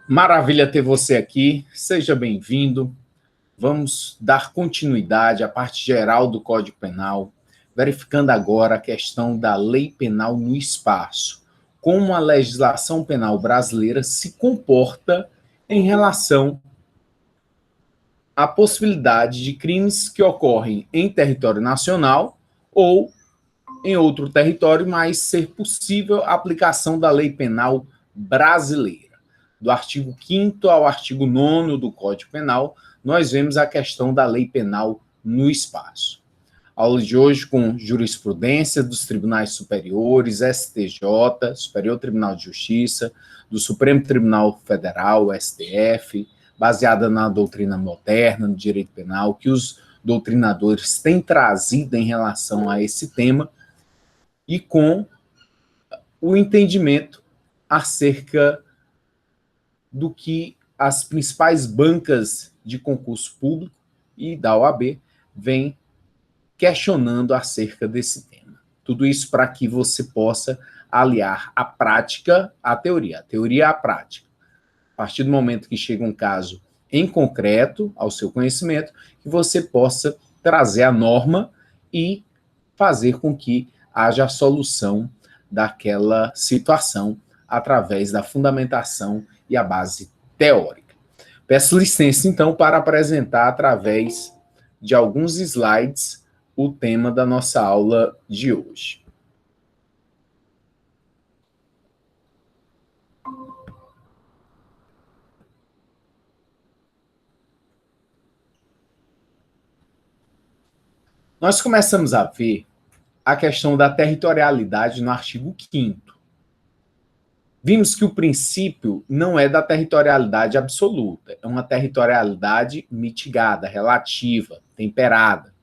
Maravilha ter você aqui, seja bem-vindo. Vamos dar continuidade à parte geral do Código Penal, verificando agora a questão da lei penal no espaço, como a legislação penal brasileira se comporta em relação à possibilidade de crimes que ocorrem em território nacional ou em outro território, mas ser possível a aplicação da lei penal brasileira. Do artigo 5º ao artigo 9º do Código Penal, nós vemos a questão da lei penal no espaço. Aula de hoje com jurisprudência dos tribunais superiores, STJ, Superior Tribunal de Justiça, do Supremo Tribunal Federal, STF, baseada na doutrina moderna do direito penal, que os doutrinadores têm trazido em relação a esse tema, e com o entendimento acerca do que as principais bancas de concurso público e da OAB vêm questionando acerca desse tema. Tudo isso para que você possa aliar a prática à teoria, a teoria à prática. A partir do momento que chega um caso em concreto ao seu conhecimento, que você possa trazer a norma e fazer com que haja a solução daquela situação através da fundamentação e a base teórica. Peço licença, então, para apresentar através de alguns slides o tema da nossa aula de hoje. Nós começamos a ver a questão da territorialidade no artigo 5º. Vimos que o princípio não é da territorialidade absoluta, é uma territorialidade mitigada, relativa, temperada.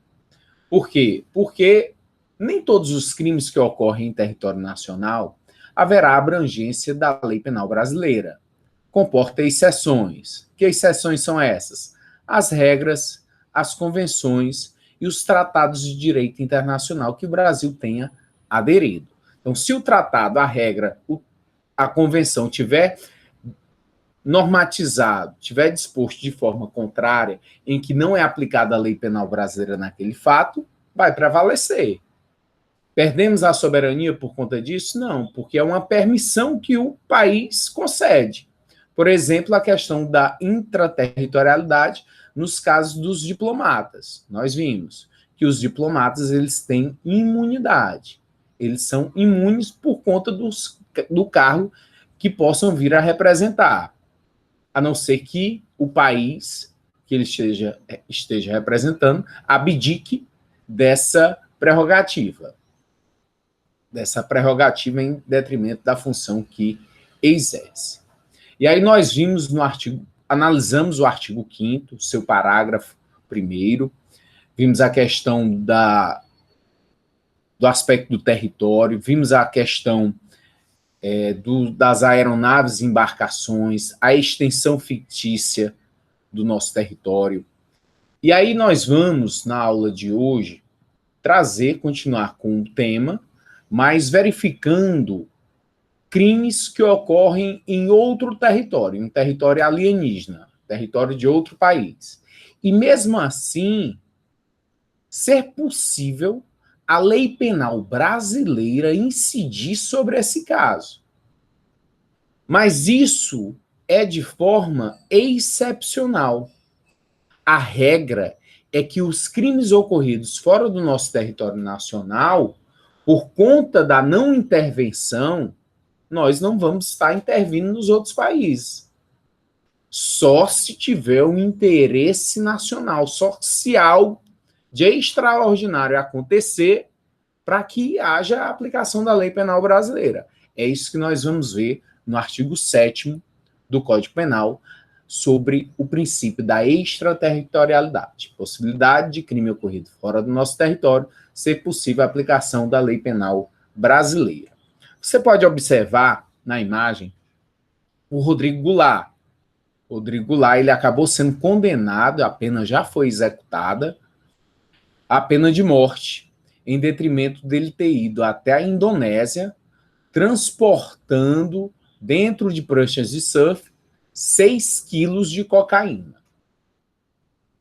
Por quê? Porque nem todos os crimes que ocorrem em território nacional haverá abrangência da lei penal brasileira. Comporta exceções. Que exceções são essas? As regras, as convenções e os tratados de direito internacional que o Brasil tenha aderido. Então, se o tratado, a regra, a convenção tiver normatizado, tiver disposto de forma contrária, em que não é aplicada a lei penal brasileira naquele fato, vai prevalecer. Perdemos a soberania por conta disso? Não, porque é uma permissão que o país concede. Por exemplo, a questão da intraterritorialidade nos casos dos diplomatas. Nós vimos que os diplomatas eles têm imunidade. Eles são imunes por conta do cargo que possam vir a representar, a não ser que o país que ele esteja representando abdique dessa prerrogativa em detrimento da função que exerce. E aí nós vimos no artigo, analisamos o artigo 5º, seu parágrafo 1º, vimos a questão do aspecto do território, vimos a questão das aeronaves e embarcações, a extensão fictícia do nosso território. E aí nós vamos, na aula de hoje, continuar com o tema, mas verificando crimes que ocorrem em outro território, um território alienígena, território de outro país. E mesmo assim, ser possível a lei penal brasileira incidir sobre esse caso. Mas isso é de forma excepcional. A regra é que os crimes ocorridos fora do nosso território nacional, por conta da não intervenção, nós não vamos estar intervindo nos outros países. Só se tiver um interesse nacional, só se algo de extraordinário acontecer para que haja a aplicação da lei penal brasileira. É isso que nós vamos ver no artigo 7º do Código Penal, sobre o princípio da extraterritorialidade, possibilidade de crime ocorrido fora do nosso território ser possível a aplicação da lei penal brasileira. Você pode observar na imagem o Rodrigo Goulart. O Rodrigo Goulart, ele acabou sendo condenado, a pena já foi executada, a pena de morte, em detrimento dele ter ido até a Indonésia, transportando dentro de pranchas de surf 6 quilos de cocaína.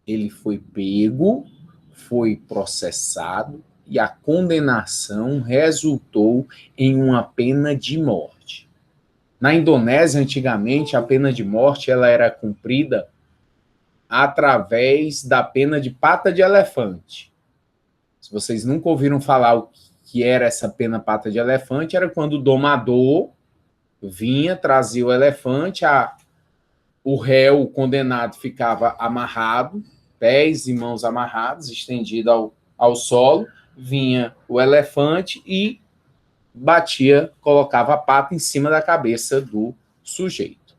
Ele foi pego, foi processado e a condenação resultou em uma pena de morte. Na Indonésia, antigamente, a pena de morte ela era cumprida através da pena de pata de elefante. Se vocês nunca ouviram falar o que era essa pena pata de elefante, era quando o domador vinha, trazia o elefante, o réu, o condenado, ficava amarrado, pés e mãos amarrados, estendido ao solo, vinha o elefante e batia, colocava a pata em cima da cabeça do sujeito.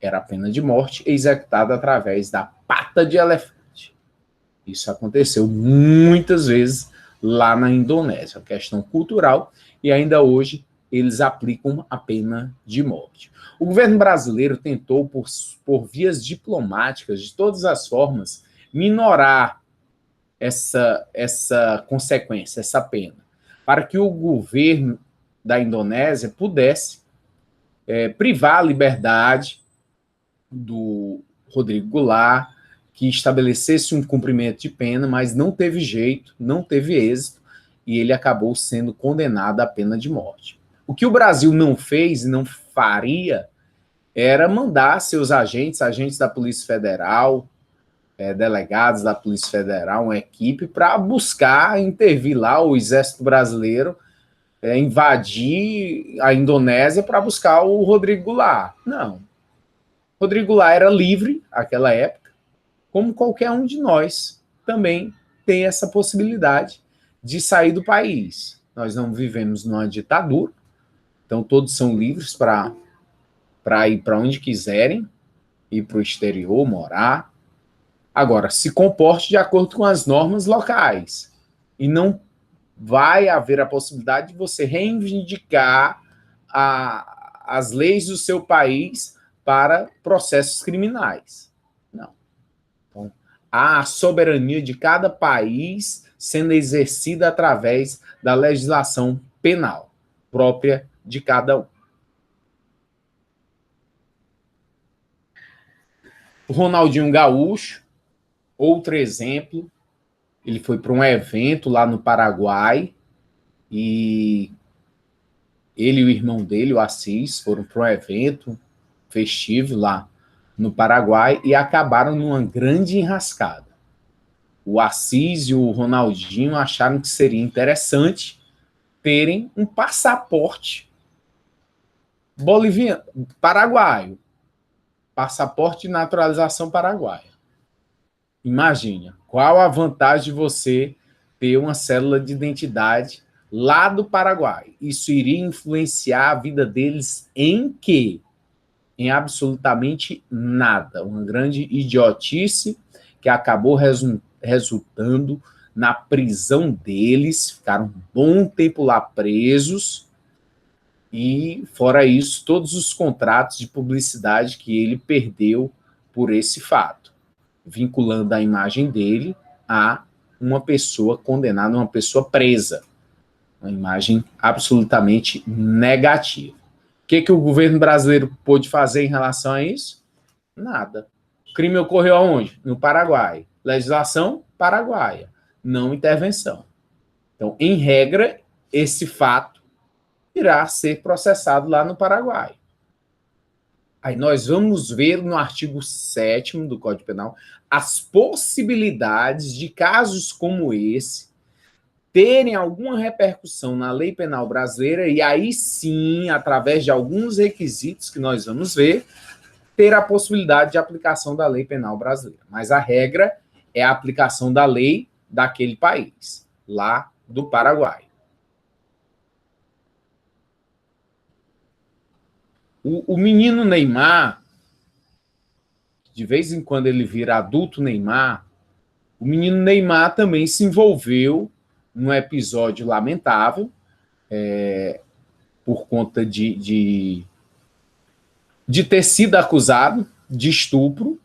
Era a pena de morte executada através da pata de elefante. Isso aconteceu muitas vezes lá na Indonésia, uma questão cultural, e ainda hoje eles aplicam a pena de morte. O governo brasileiro tentou, por vias diplomáticas, de todas as formas, minorar essa consequência, essa pena, para que o governo da Indonésia pudesse privar a liberdade do Rodrigo Goulart, que estabelecesse um cumprimento de pena, mas não teve jeito, não teve êxito, e ele acabou sendo condenado à pena de morte. O que o Brasil não fez e não faria era mandar seus agentes da Polícia Federal, delegados da Polícia Federal, uma equipe, para buscar intervir lá o Exército Brasileiro, invadir a Indonésia para buscar o Rodrigo Goulart. Não. Rodrigo Goulart era livre naquela época, como qualquer um de nós também tem essa possibilidade de sair do país. Nós não vivemos numa ditadura, então todos são livres para ir para onde quiserem, ir para o exterior, morar. Agora, se comporte de acordo com as normas locais. E não vai haver a possibilidade de você reivindicar as leis do seu país para processos criminais. Não. Então, há a soberania de cada país sendo exercida através da legislação penal própria de cada um. O Ronaldinho Gaúcho, outro exemplo, ele foi para um evento lá no Paraguai e ele e o irmão dele, o Assis, foram para um evento festivo lá no Paraguai e acabaram numa grande enrascada. O Assis e o Ronaldinho acharam que seria interessante terem um passaporte boliviano, paraguaio, passaporte de naturalização paraguaia. Imagina, qual a vantagem de você ter uma célula de identidade lá do Paraguai? Isso iria influenciar a vida deles em quê? Em absolutamente nada. Uma grande idiotice que acabou resultando na prisão deles. Ficaram um bom tempo lá presos. E, fora isso, todos os contratos de publicidade que ele perdeu por esse fato, vinculando a imagem dele a uma pessoa condenada, uma pessoa presa. Uma imagem absolutamente negativa. O que o governo brasileiro pôde fazer em relação a isso? Nada. O crime ocorreu aonde? No Paraguai. Legislação paraguaia. Não intervenção. Então, em regra, esse fato irá ser processado lá no Paraguai. Aí nós vamos ver no artigo 7º do Código Penal as possibilidades de casos como esse terem alguma repercussão na lei penal brasileira e aí sim, através de alguns requisitos que nós vamos ver, ter a possibilidade de aplicação da lei penal brasileira. Mas a regra é a aplicação da lei daquele país, lá do Paraguai. O menino Neymar, de vez em quando ele vira adulto Neymar, o menino Neymar também se envolveu num episódio lamentável, por conta de ter sido acusado de estupro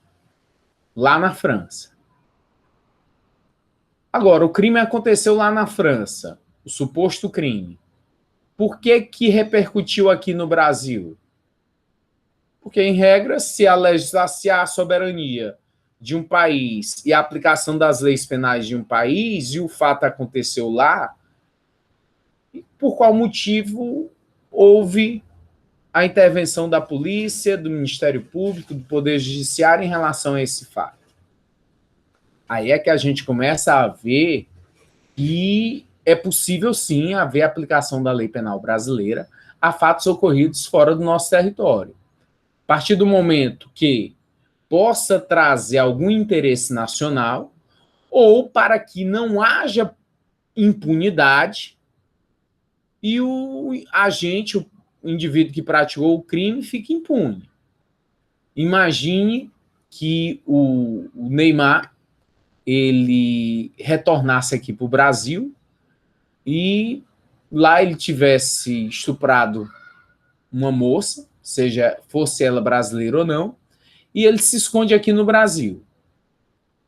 lá na França. Agora, o crime aconteceu lá na França, o suposto crime. Por que repercutiu aqui no Brasil? Porque, em regra, se a soberania de um país e a aplicação das leis penais de um país, e o fato aconteceu lá, por qual motivo houve a intervenção da polícia, do Ministério Público, do Poder Judiciário em relação a esse fato? Aí é que a gente começa a ver que é possível, sim, haver aplicação da lei penal brasileira a fatos ocorridos fora do nosso território. A partir do momento que possa trazer algum interesse nacional ou para que não haja impunidade e o agente, o indivíduo que praticou o crime, fique impune. Imagine que o Neymar ele retornasse aqui para o Brasil e lá ele tivesse estuprado uma moça, seja fosse ela brasileira ou não, e ele se esconde aqui no Brasil.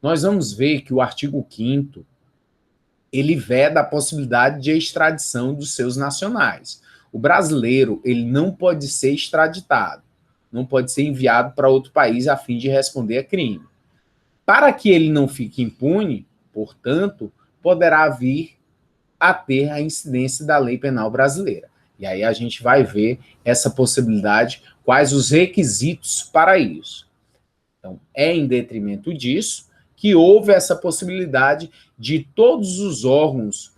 Nós vamos ver que o artigo 5º ele veda a possibilidade de extradição dos seus nacionais. O brasileiro ele não pode ser extraditado, não pode ser enviado para outro país a fim de responder a crime. Para que ele não fique impune, portanto, poderá vir a ter a incidência da lei penal brasileira. E aí a gente vai ver essa possibilidade, quais os requisitos para isso. Então, é em detrimento disso que houve essa possibilidade de todos os órgãos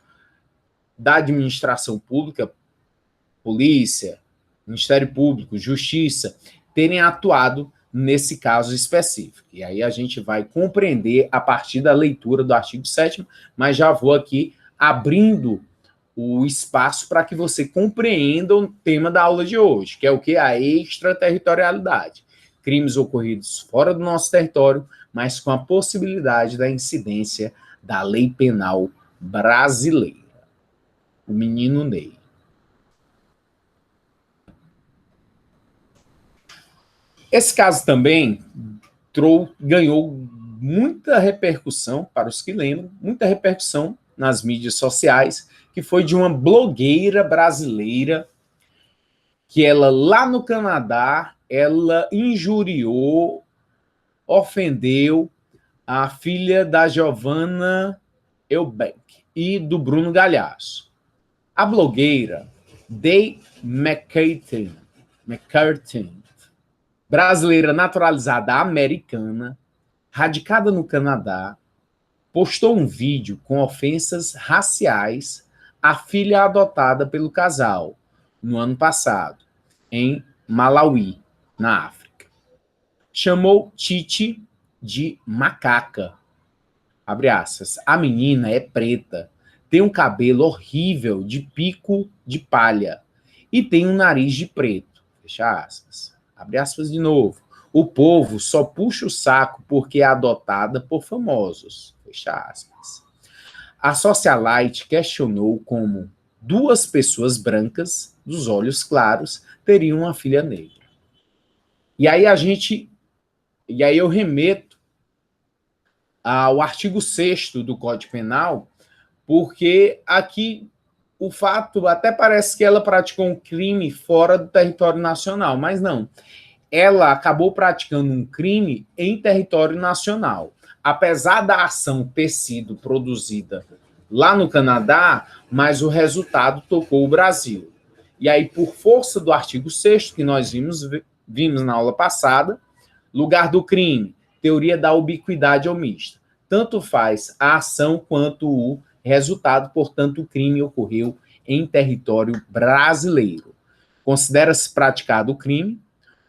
da administração pública, polícia, Ministério Público, Justiça, terem atuado nesse caso específico. E aí a gente vai compreender a partir da leitura do artigo 7º, mas já vou aqui abrindo o espaço para que você compreenda o tema da aula de hoje, que é o que? A extraterritorialidade. Crimes ocorridos fora do nosso território, mas com a possibilidade da incidência da lei penal brasileira. O menino Ney. Esse caso também ganhou muita repercussão, para os que lembram, muita repercussão nas mídias sociais, que foi de uma blogueira brasileira que ela, lá no Canadá, ela injuriou, ofendeu a filha da Giovanna Eubank e do Bruno Galhaço. A blogueira Day McCarthy, brasileira naturalizada americana, radicada no Canadá, postou um vídeo com ofensas raciais à filha adotada pelo casal no ano passado, em Malawi, na África. Chamou Titi de macaca. Abre aspas. A menina é preta, tem um cabelo horrível de pico de palha e tem um nariz de preto. Fecha aspas. Abre aspas de novo. O povo só puxa o saco porque é adotada por famosos. Fecha aspas. A socialite questionou como 2 pessoas brancas, dos olhos claros, teriam uma filha negra. E aí eu remeto ao artigo 6º do Código Penal, porque aqui o fato até parece que ela praticou um crime fora do território nacional, mas não. Ela acabou praticando um crime em território nacional. Apesar da ação ter sido produzida lá no Canadá, mas o resultado tocou o Brasil. E aí, por força do artigo 6º, que nós vimos na aula passada, lugar do crime, teoria da ubiquidade omista. Tanto faz a ação quanto o resultado, portanto, o crime ocorreu em território brasileiro. Considera-se praticado o crime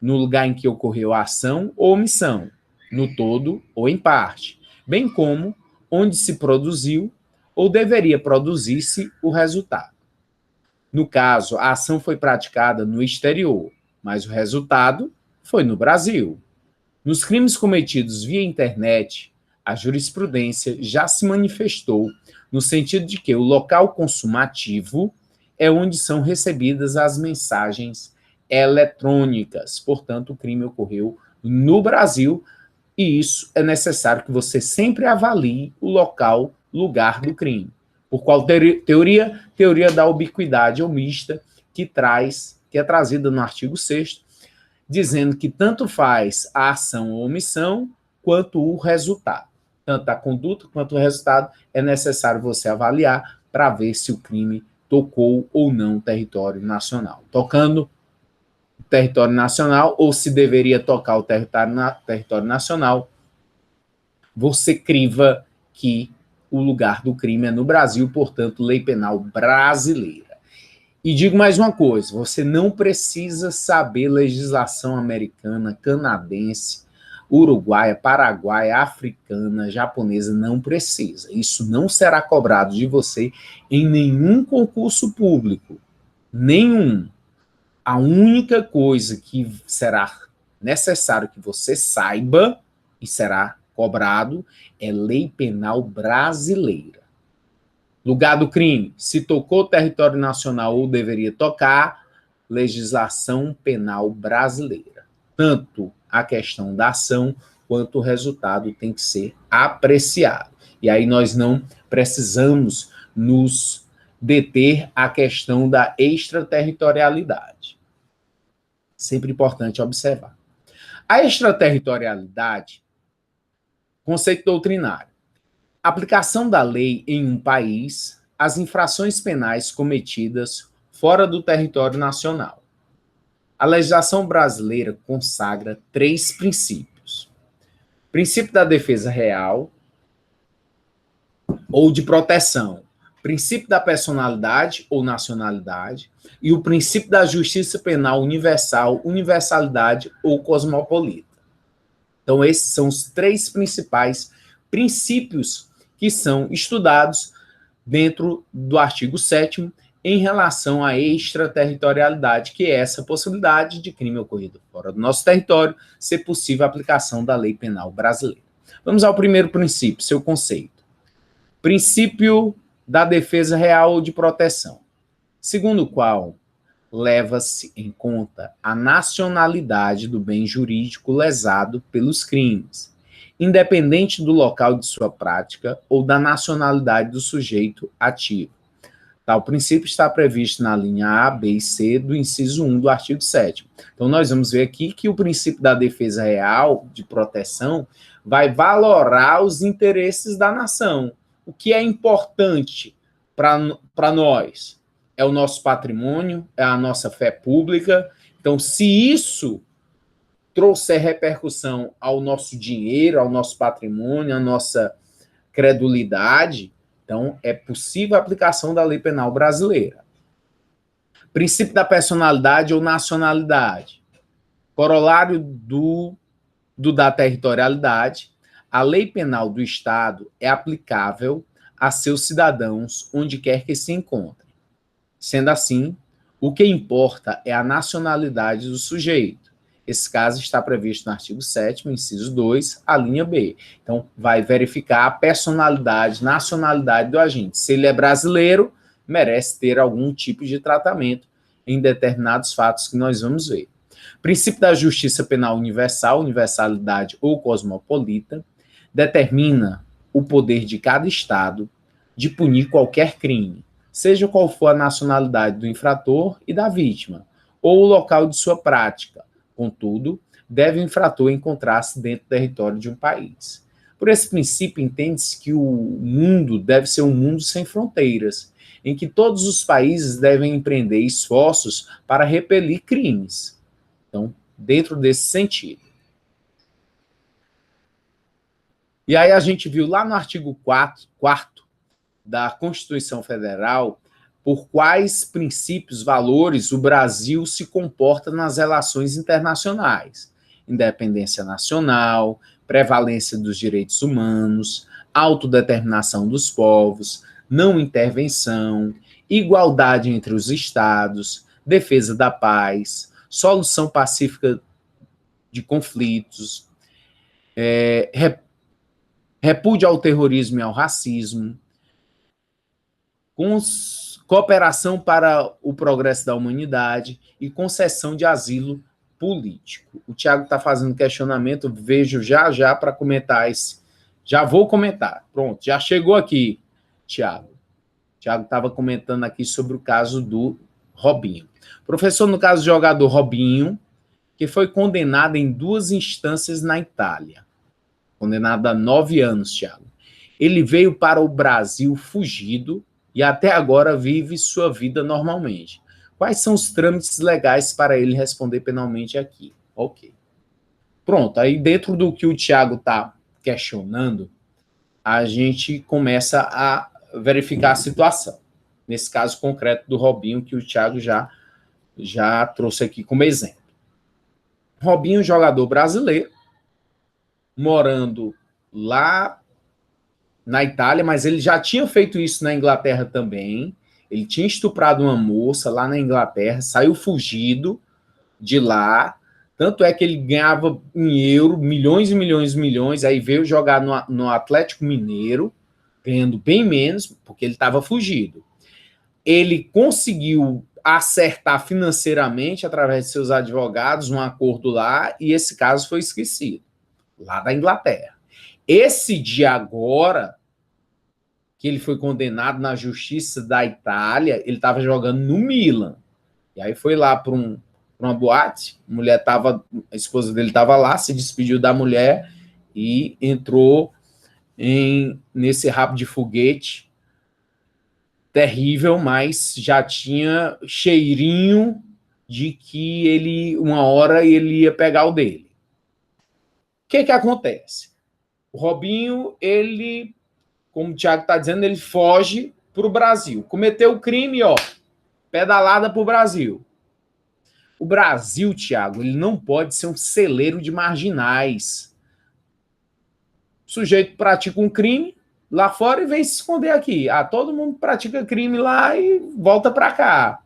no lugar em que ocorreu a ação ou omissão, no todo ou em parte, bem como onde se produziu ou deveria produzir-se o resultado. No caso, a ação foi praticada no exterior, mas o resultado foi no Brasil. Nos crimes cometidos via internet, a jurisprudência já se manifestou no sentido de que o local consumativo é onde são recebidas as mensagens eletrônicas. Portanto, o crime ocorreu no Brasil e isso é necessário que você sempre avalie o lugar do crime. Por qual teoria? Teoria da ubiquidade omista, que é trazida no artigo 6º, dizendo que tanto faz a ação ou omissão quanto o resultado. Tanto a conduta quanto o resultado é necessário você avaliar para ver se o crime tocou ou não o território nacional. Tocando o território nacional, ou se deveria tocar o território nacional, você criva que o lugar do crime é no Brasil, portanto, lei penal brasileira. E digo mais uma coisa, você não precisa saber legislação americana, canadense, uruguaia, paraguaia, africana, japonesa, não precisa. Isso não será cobrado de você em nenhum concurso público. Nenhum. A única coisa que será necessário que você saiba e será cobrado é lei penal brasileira. Lugar do crime, se tocou território nacional ou deveria tocar, legislação penal brasileira. Tanto a questão da ação quanto o resultado tem que ser apreciado. E aí nós não precisamos nos deter à questão da extraterritorialidade. Sempre importante observar. A extraterritorialidade, conceito doutrinário, aplicação da lei em um país às infrações penais cometidas fora do território nacional. A legislação brasileira consagra 3 princípios. Princípio da defesa real ou de proteção, princípio da personalidade ou nacionalidade e o princípio da justiça penal universal, universalidade ou cosmopolita. Então, esses são os 3 principais princípios que são estudados dentro do artigo 7º em relação à extraterritorialidade, que é essa possibilidade de crime ocorrido fora do nosso território ser possível a aplicação da lei penal brasileira. Vamos ao primeiro princípio, seu conceito. Princípio da defesa real ou de proteção, segundo o qual leva-se em conta a nacionalidade do bem jurídico lesado pelos crimes, independente do local de sua prática ou da nacionalidade do sujeito ativo. Tal princípio está previsto na linha A, B e C do inciso 1 do artigo 7º. Então, nós vamos ver aqui que o princípio da defesa real, de proteção, vai valorar os interesses da nação. O que é importante para nós? É o nosso patrimônio, é a nossa fé pública. Então, se isso trouxer repercussão ao nosso dinheiro, ao nosso patrimônio, à nossa credulidade, então é possível a aplicação da lei penal brasileira. Princípio da personalidade ou nacionalidade. Corolário da territorialidade, a lei penal do Estado é aplicável a seus cidadãos onde quer que se encontrem. Sendo assim, o que importa é a nacionalidade do sujeito. Esse caso está previsto no artigo 7º, inciso 2, a linha B. Então, vai verificar a personalidade, nacionalidade do agente. Se ele é brasileiro, merece ter algum tipo de tratamento em determinados fatos que nós vamos ver. Princípio da justiça penal universal, universalidade ou cosmopolita, determina o poder de cada Estado de punir qualquer crime, seja qual for a nacionalidade do infrator e da vítima, ou o local de sua prática. Contudo, deve o infrator encontrar-se dentro do território de um país. Por esse princípio, entende-se que o mundo deve ser um mundo sem fronteiras, em que todos os países devem empreender esforços para repelir crimes. Então, dentro desse sentido. E aí a gente viu lá no artigo 4º da Constituição Federal por quais princípios, valores o Brasil se comporta nas relações internacionais. Independência nacional, prevalência dos direitos humanos, autodeterminação dos povos, não intervenção, igualdade entre os estados, defesa da paz, solução pacífica de conflitos, repúdio ao terrorismo e ao racismo, cooperação para o progresso da humanidade e concessão de asilo político. O Tiago está fazendo questionamento, vejo já para comentar esse. Já vou comentar. Pronto, já chegou aqui, Tiago. Tiago estava comentando aqui sobre o caso do Robinho. Professor, no caso do jogador Robinho, que foi condenado em 2 instâncias na Itália. Condenado a 9 anos, Thiago. Ele veio para o Brasil fugido e até agora vive sua vida normalmente. Quais são os trâmites legais para ele responder penalmente aqui? Ok. Pronto, aí dentro do que o Thiago está questionando, a gente começa a verificar a situação. Nesse caso concreto do Robinho, que o Thiago já trouxe aqui como exemplo. Robinho, jogador brasileiro, morando lá na Itália, mas ele já tinha feito isso na Inglaterra também. Ele tinha estuprado uma moça lá na Inglaterra, saiu fugido de lá. Tanto é que ele ganhava em euro, milhões e milhões e milhões, aí veio jogar no Atlético Mineiro, ganhando bem menos, porque ele estava fugido. Ele conseguiu acertar financeiramente, através de seus advogados, um acordo lá, e esse caso foi esquecido, lá da Inglaterra. Esse de agora, que ele foi condenado na justiça da Itália, ele estava jogando no Milan. E aí foi lá para uma boate, a esposa dele estava lá, se despediu da mulher e entrou nesse rabo de foguete terrível, mas já tinha cheirinho de que uma hora ele ia pegar o dele. O que acontece? O Robinho, ele, como o Thiago está dizendo, ele foge para o Brasil. Cometeu o crime, pedalada para o Brasil. O Brasil, Thiago, ele não pode ser um celeiro de marginais. O sujeito pratica um crime lá fora e vem se esconder aqui. Todo mundo pratica crime lá e volta para cá.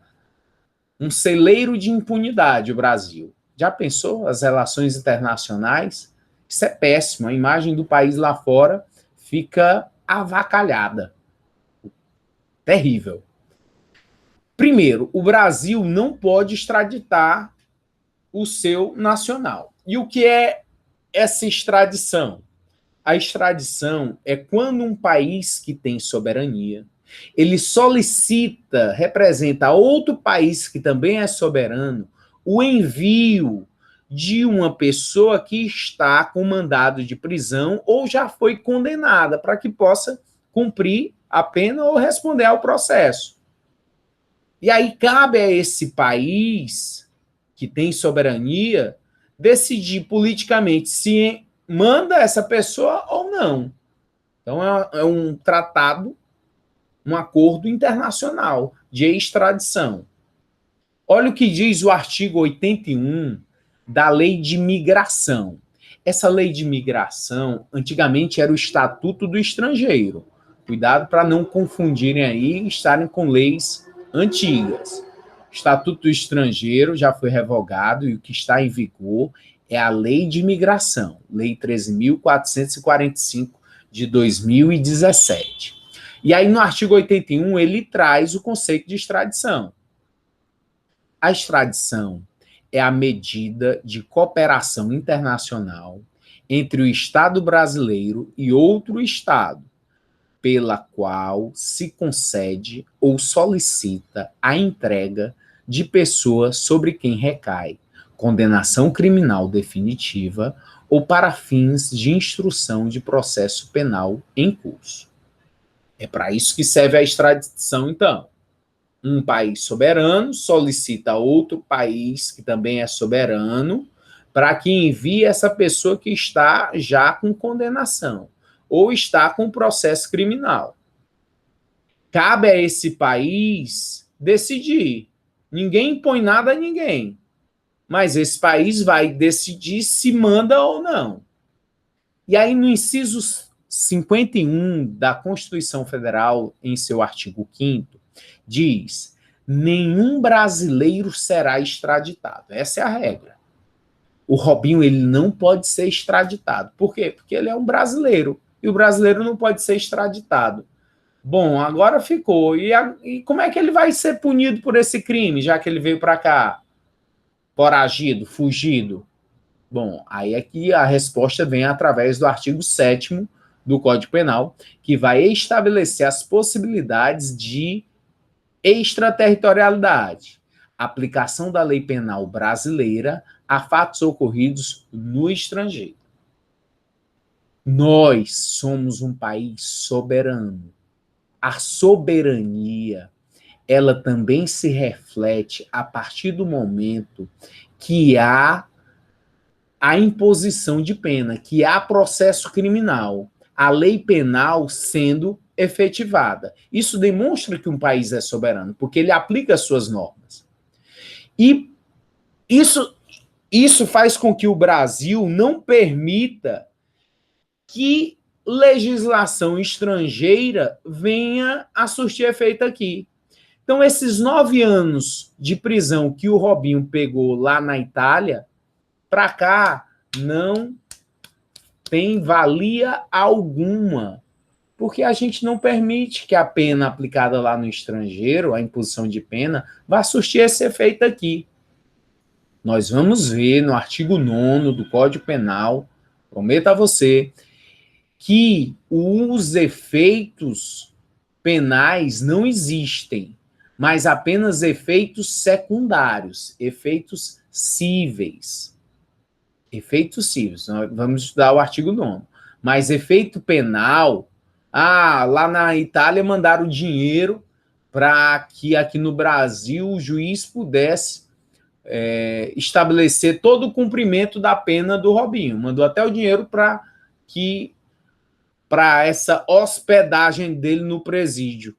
Um celeiro de impunidade, o Brasil. Já pensou as relações internacionais? Isso é péssimo. A imagem do país lá fora fica avacalhada. Terrível. Primeiro, o Brasil não pode extraditar o seu nacional. E o que é essa extradição? A extradição é quando um país que tem soberania, ele solicita, representa a outro país que também é soberano, o envio de uma pessoa que está com mandado de prisão ou já foi condenada, para que possa cumprir a pena ou responder ao processo. E aí cabe a esse país que tem soberania decidir politicamente se manda essa pessoa ou não. Então é um tratado, um acordo internacional de extradição. Olha o que diz o artigo 81 da Lei de Migração. Essa lei de migração, antigamente, era o Estatuto do Estrangeiro. Cuidado para não confundirem aí e estarem com leis antigas. O Estatuto do Estrangeiro já foi revogado e o que está em vigor é a Lei de Migração, Lei 13.445 de 2017. E aí, no artigo 81, ele traz o conceito de extradição. A extradição é a medida de cooperação internacional entre o Estado brasileiro e outro Estado, pela qual se concede ou solicita a entrega de pessoa sobre quem recai condenação criminal definitiva ou para fins de instrução de processo penal em curso. É para isso que serve a extradição, então. Um país soberano solicita a outro país que também é soberano para que envie essa pessoa que está já com condenação ou está com processo criminal. Cabe a esse país decidir. Ninguém impõe nada a ninguém, mas esse país vai decidir se manda ou não. E aí, no inciso 51 da Constituição Federal, em seu artigo 5º, diz: nenhum brasileiro será extraditado. Essa é a regra. O Robinho, ele não pode ser extraditado. Por quê? Porque ele é um brasileiro. E o brasileiro não pode ser extraditado. Bom, agora ficou. E como é que ele vai ser punido por esse crime, já que ele veio para cá? Foragido, fugido? Bom, aí é que a resposta vem através do artigo 7º do Código Penal, que vai estabelecer as possibilidades de extraterritorialidade. aplicação da lei penal brasileira a fatos ocorridos no estrangeiro. Nós somos um país soberano. A soberania, ela também se reflete a partir do momento que há a imposição de pena, que há processo criminal, a lei penal sendo efetivada. Isso demonstra que um país é soberano, porque ele aplica as suas normas. E isso faz com que o Brasil não permita que legislação estrangeira venha a surtir efeito aqui. Então, esses 9 anos de prisão que o Robinho pegou lá na Itália, para cá não tem valia alguma, porque a gente não permite que a pena aplicada lá no estrangeiro, a imposição de pena, vá surtir esse efeito aqui. Nós vamos ver no artigo 9º do Código Penal, prometo a você, que os efeitos penais não existem, mas apenas efeitos secundários, efeitos cíveis. Efeitos cíveis, nós vamos estudar o artigo 9º. Mas efeito penal, lá na Itália mandaram dinheiro para que aqui no Brasil o juiz pudesse estabelecer todo o cumprimento da pena do Robinho. Mandou até o dinheiro para essa hospedagem dele no presídio,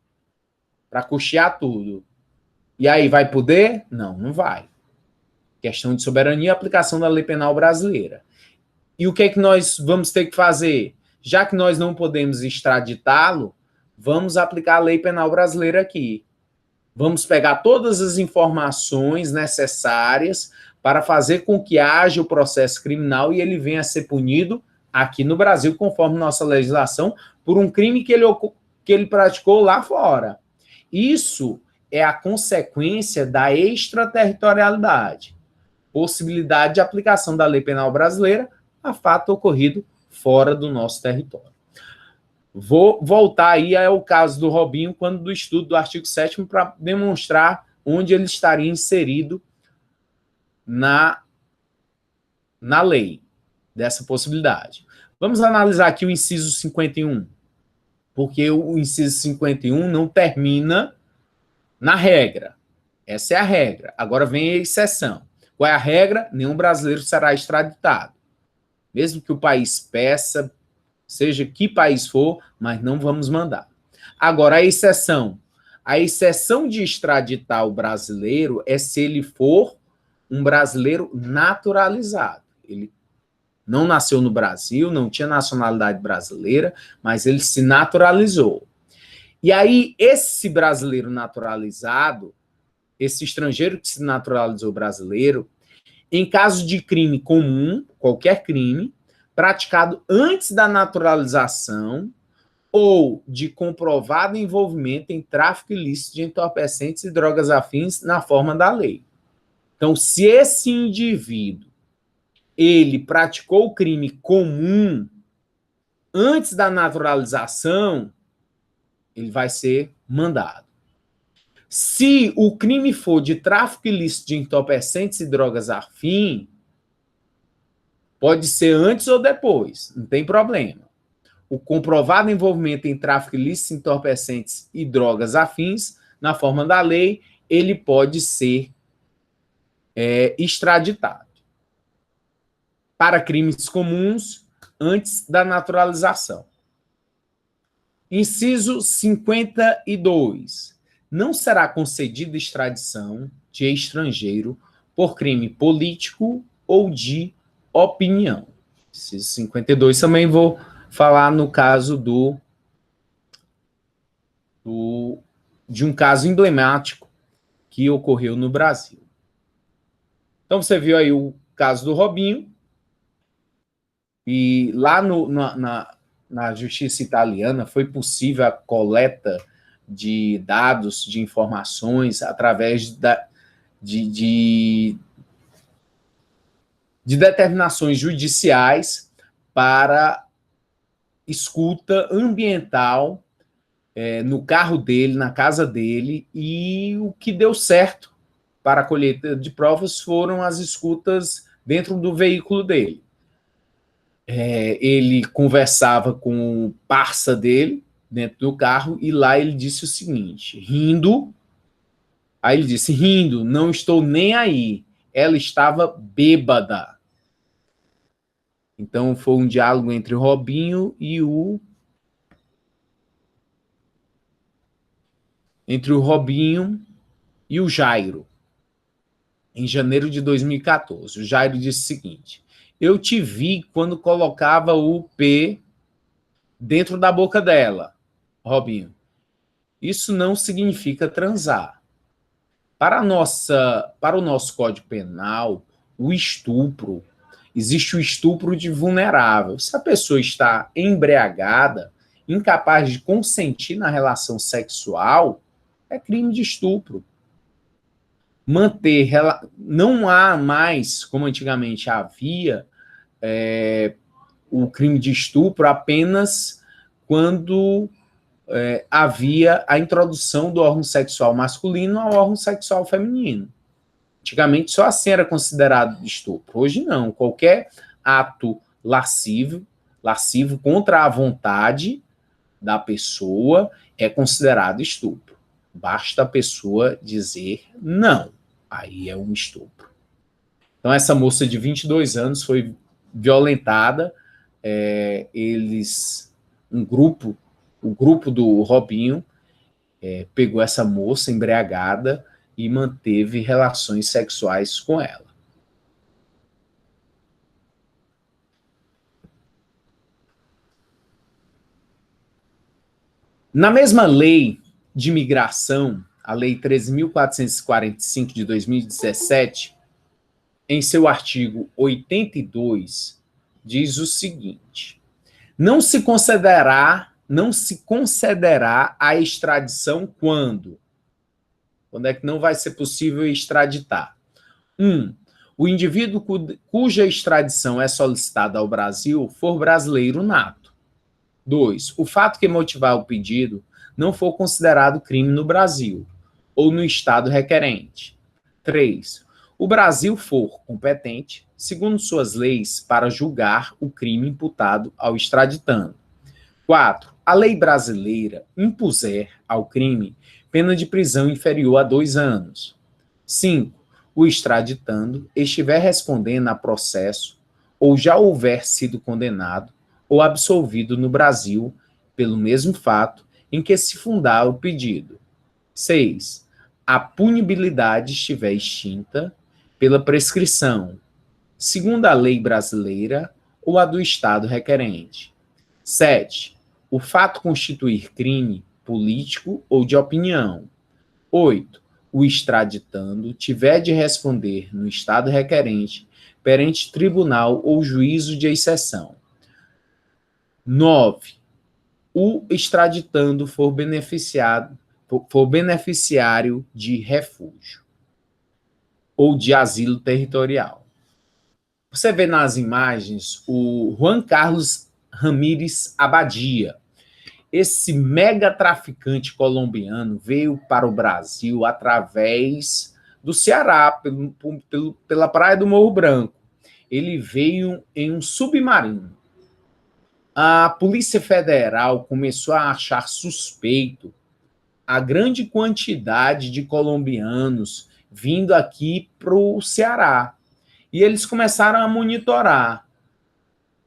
para custear tudo. E aí, vai poder? Não, não vai. Questão de soberania e aplicação da lei penal brasileira. E o que é que nós vamos ter que fazer? Já que nós não podemos extraditá-lo, vamos aplicar a lei penal brasileira aqui. Vamos pegar todas as informações necessárias para fazer com que haja o processo criminal e ele venha a ser punido aqui no Brasil, conforme nossa legislação, por um crime que ele praticou lá fora. Isso é a consequência da extraterritorialidade, possibilidade de aplicação da lei penal brasileira a fato ocorrido fora do nosso território. Vou voltar aí ao caso do Robinho, quando do estudo do artigo 7º, para demonstrar onde ele estaria inserido na lei dessa possibilidade. Vamos analisar aqui o inciso 51, porque o inciso 51 não termina na regra. Essa é a regra. Agora vem a exceção. Qual é a regra? Nenhum brasileiro será extraditado. Mesmo que o país peça, seja que país for, mas não vamos mandar. Agora, a exceção. A exceção de extraditar o brasileiro é se ele for um brasileiro naturalizado. Ele não nasceu no Brasil, não tinha nacionalidade brasileira, mas ele se naturalizou. E aí, esse brasileiro naturalizado, esse estrangeiro que se naturalizou brasileiro, em caso de crime comum, qualquer crime, praticado antes da naturalização ou de comprovado envolvimento em tráfico ilícito de entorpecentes e drogas afins na forma da lei. Então, se esse indivíduo ele praticou o crime comum antes da naturalização, ele vai ser mandado. Se o crime for de tráfico ilícito de entorpecentes e drogas afins, pode ser antes ou depois, não tem problema. O comprovado envolvimento em tráfico ilícito de entorpecentes e drogas afins, na forma da lei, ele pode ser extraditado para crimes comuns antes da naturalização. Inciso 52. Não será concedida extradição de estrangeiro por crime político ou de opinião. Inciso 52 também vou falar no caso de um caso emblemático que ocorreu no Brasil. Então, você viu aí o caso do Robinho, e lá na justiça italiana foi possível a coleta de dados, de informações, através de determinações judiciais para escuta ambiental no carro dele, na casa dele, e o que deu certo para a colheita de provas foram as escutas dentro do veículo dele. Ele conversava com o parça dele dentro do carro e lá ele disse o seguinte, rindo, aí ele disse, rindo, não estou nem aí, ela estava bêbada. Então foi um diálogo entre o Robinho e o Jairo, em janeiro de 2014. O Jairo disse o seguinte, eu te vi quando colocava o P dentro da boca dela, Robinho. Isso não significa transar. Para o nosso Código Penal, o estupro, existe o estupro de vulnerável. Se a pessoa está embriagada, incapaz de consentir na relação sexual, é crime de estupro. Não há mais, como antigamente havia, o crime de estupro apenas quando havia a introdução do órgão sexual masculino ao órgão sexual feminino. Antigamente só assim era considerado estupro. Hoje não. Qualquer ato lascivo contra a vontade da pessoa é considerado estupro. Basta a pessoa dizer não. Aí é um estupro. Então essa moça de 22 anos foi violentada. O grupo do Robinho pegou essa moça embriagada e manteve relações sexuais com ela. Na mesma lei de migração, a Lei 13.445 de 2017, em seu artigo 82, diz o seguinte, não se concederá a extradição quando é que não vai ser possível extraditar? 1. O indivíduo cuja extradição é solicitada ao Brasil for brasileiro nato. 2. O fato que motivar o pedido não for considerado crime no Brasil ou no estado requerente. 3. O Brasil for competente, segundo suas leis, para julgar o crime imputado ao extraditando. 4. A lei brasileira impuser ao crime pena de prisão inferior a 2 anos. 5. O extraditando estiver respondendo a processo ou já houver sido condenado ou absolvido no Brasil pelo mesmo fato em que se fundar o pedido. 6. A punibilidade estiver extinta pela prescrição, segundo a lei brasileira ou a do estado requerente. 7. O fato constituir crime político ou de opinião. 8. O extraditando tiver de responder no estado requerente perante tribunal ou juízo de exceção. 9. O extraditando for beneficiário de refúgio ou de asilo territorial. Você vê nas imagens o Juan Carlos Ramírez Abadia. Esse mega traficante colombiano veio para o Brasil através do Ceará, pela praia do Morro Branco. Ele veio em um submarino. A Polícia Federal começou a achar suspeito a grande quantidade de colombianos vindo aqui para o Ceará. E eles começaram a monitorar,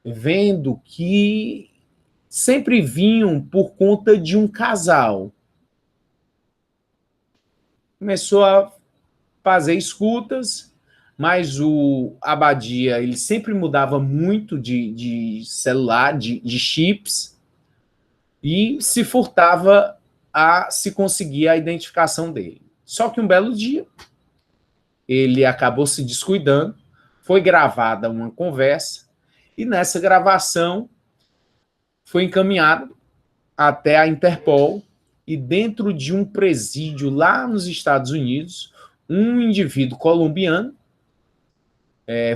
vendo que sempre vinham por conta de um casal. Começou a fazer escutas, mas o Abadia ele sempre mudava muito de celular, de chips, e se furtava a se conseguir a identificação dele. Só que um belo dia, ele acabou se descuidando, foi gravada uma conversa, e nessa gravação foi encaminhado até a Interpol, e dentro de um presídio lá nos Estados Unidos, um indivíduo colombiano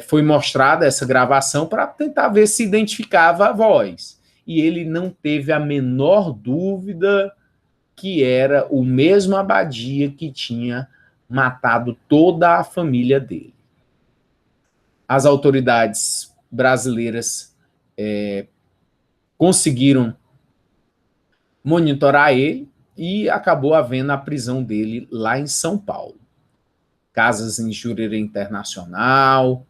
foi mostrada essa gravação para tentar ver se identificava a voz. E ele não teve a menor dúvida que era o mesmo Abadia que tinha matado toda a família dele. As autoridades brasileiras conseguiram monitorar ele e acabou havendo a prisão dele lá em São Paulo. Casas em Jurerê Internacional.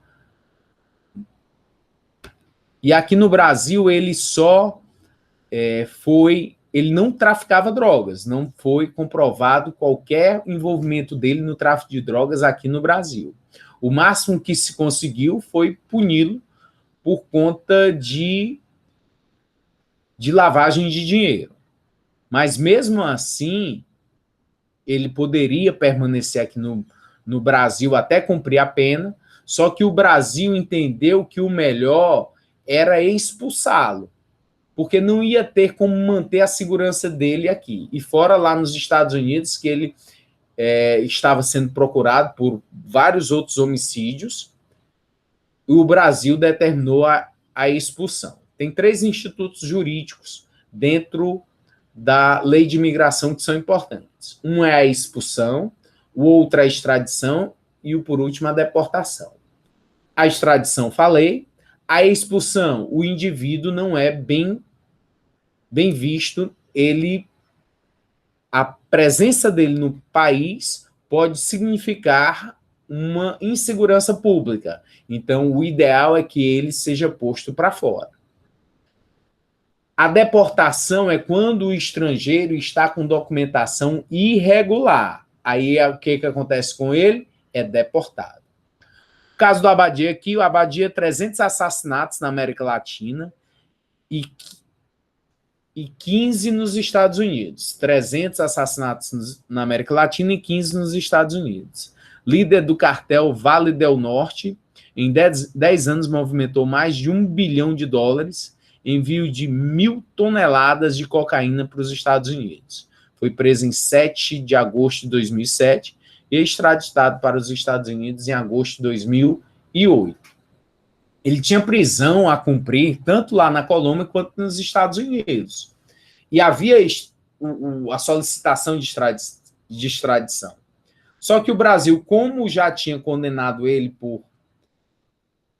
E aqui no Brasil ele só ele não traficava drogas, não foi comprovado qualquer envolvimento dele no tráfico de drogas aqui no Brasil. O máximo que se conseguiu foi puni-lo por conta de lavagem de dinheiro. Mas mesmo assim, ele poderia permanecer aqui no Brasil até cumprir a pena, só que o Brasil entendeu que o melhor era expulsá-lo, porque não ia ter como manter a segurança dele aqui. E fora lá nos Estados Unidos, que ele estava sendo procurado por vários outros homicídios, o Brasil determinou a expulsão. Tem 3 institutos jurídicos dentro da lei de imigração que são importantes. Um é a expulsão, o outro é a extradição e o por último a deportação. A extradição, falei. A expulsão, o indivíduo não é bem visto, a presença dele no país pode significar uma insegurança pública. Então, o ideal é que ele seja posto para fora. A deportação é quando o estrangeiro está com documentação irregular. Aí, o que acontece com ele? É deportado. O caso do Abadia aqui, o Abadia, 300 assassinatos na América Latina e 15 nos Estados Unidos. 300 assassinatos na América Latina e 15 nos Estados Unidos. Líder do cartel Vale del Norte, em 10 anos movimentou mais de $1 bilhão, envio de 1.000 toneladas de cocaína para os Estados Unidos. Foi preso em 7 de agosto de 2007 e extraditado para os Estados Unidos em agosto de 2008. Ele tinha prisão a cumprir tanto lá na Colômbia quanto nos Estados Unidos. E havia a solicitação de extradição. Só que o Brasil, como já tinha condenado ele por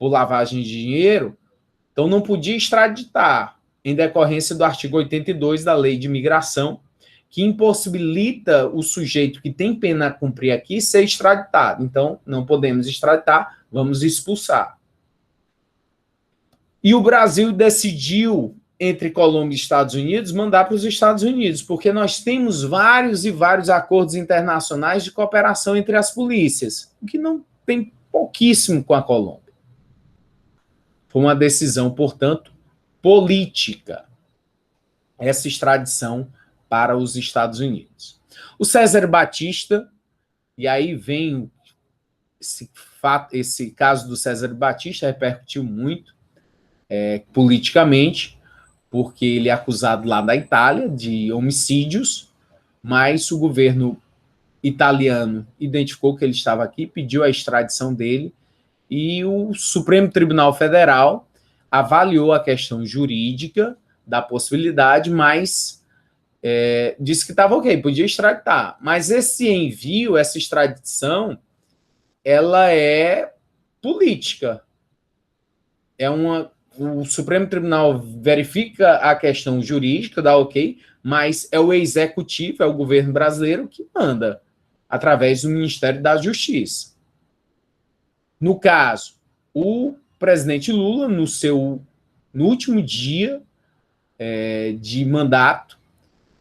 lavagem de dinheiro, então não podia extraditar, em decorrência do artigo 82 da Lei de Imigração, que impossibilita o sujeito que tem pena a cumprir aqui ser extraditado. Então, não podemos extraditar, vamos expulsar. E o Brasil decidiu, entre Colômbia e Estados Unidos, mandar para os Estados Unidos, porque nós temos vários e vários acordos internacionais de cooperação entre as polícias, o que não tem pouquíssimo com a Colômbia. Foi uma decisão, portanto, política, essa extradição para os Estados Unidos. O César Batista, e aí vem esse caso do César Batista, repercutiu muito politicamente, porque ele é acusado lá da Itália de homicídios, mas o governo italiano identificou que ele estava aqui, pediu a extradição dele, e o Supremo Tribunal Federal avaliou a questão jurídica da possibilidade, mas disse que estava ok, podia extraditar. Mas esse envio, essa extradição, ela é política. O Supremo Tribunal verifica a questão jurídica, dá ok, mas é o executivo, é o governo brasileiro que manda, através do Ministério da Justiça. No caso, o presidente Lula, no último dia de mandato,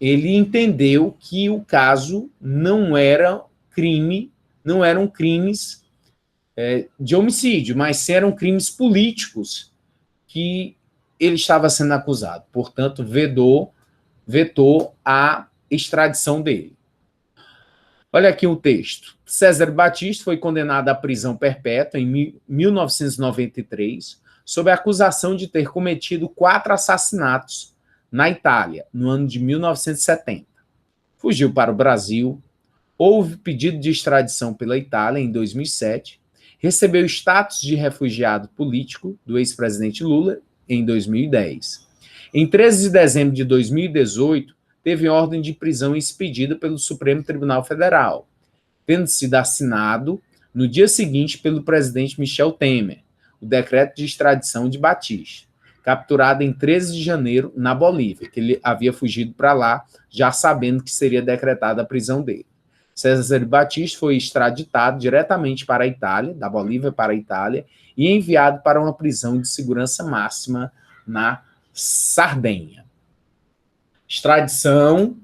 ele entendeu que o caso não era crime, não eram crimes de homicídio, mas eram crimes políticos que ele estava sendo acusado. Portanto, vetou a extradição dele. Olha aqui o texto. César Batista foi condenado à prisão perpétua em 1993 sob a acusação de ter cometido 4 assassinatos na Itália, no ano de 1970. Fugiu para o Brasil, houve pedido de extradição pela Itália em 2007, recebeu status de refugiado político do ex-presidente Lula em 2010. Em 13 de dezembro de 2018, teve ordem de prisão expedida pelo Supremo Tribunal Federal. tendo sido assinado no dia seguinte pelo presidente Michel Temer, o decreto de extradição de Batista, capturado em 13 de janeiro na Bolívia, que ele havia fugido para lá, já sabendo que seria decretada a prisão dele. César Batista foi extraditado diretamente para a Itália, da Bolívia para a Itália, e enviado para uma prisão de segurança máxima na Sardenha. Extradição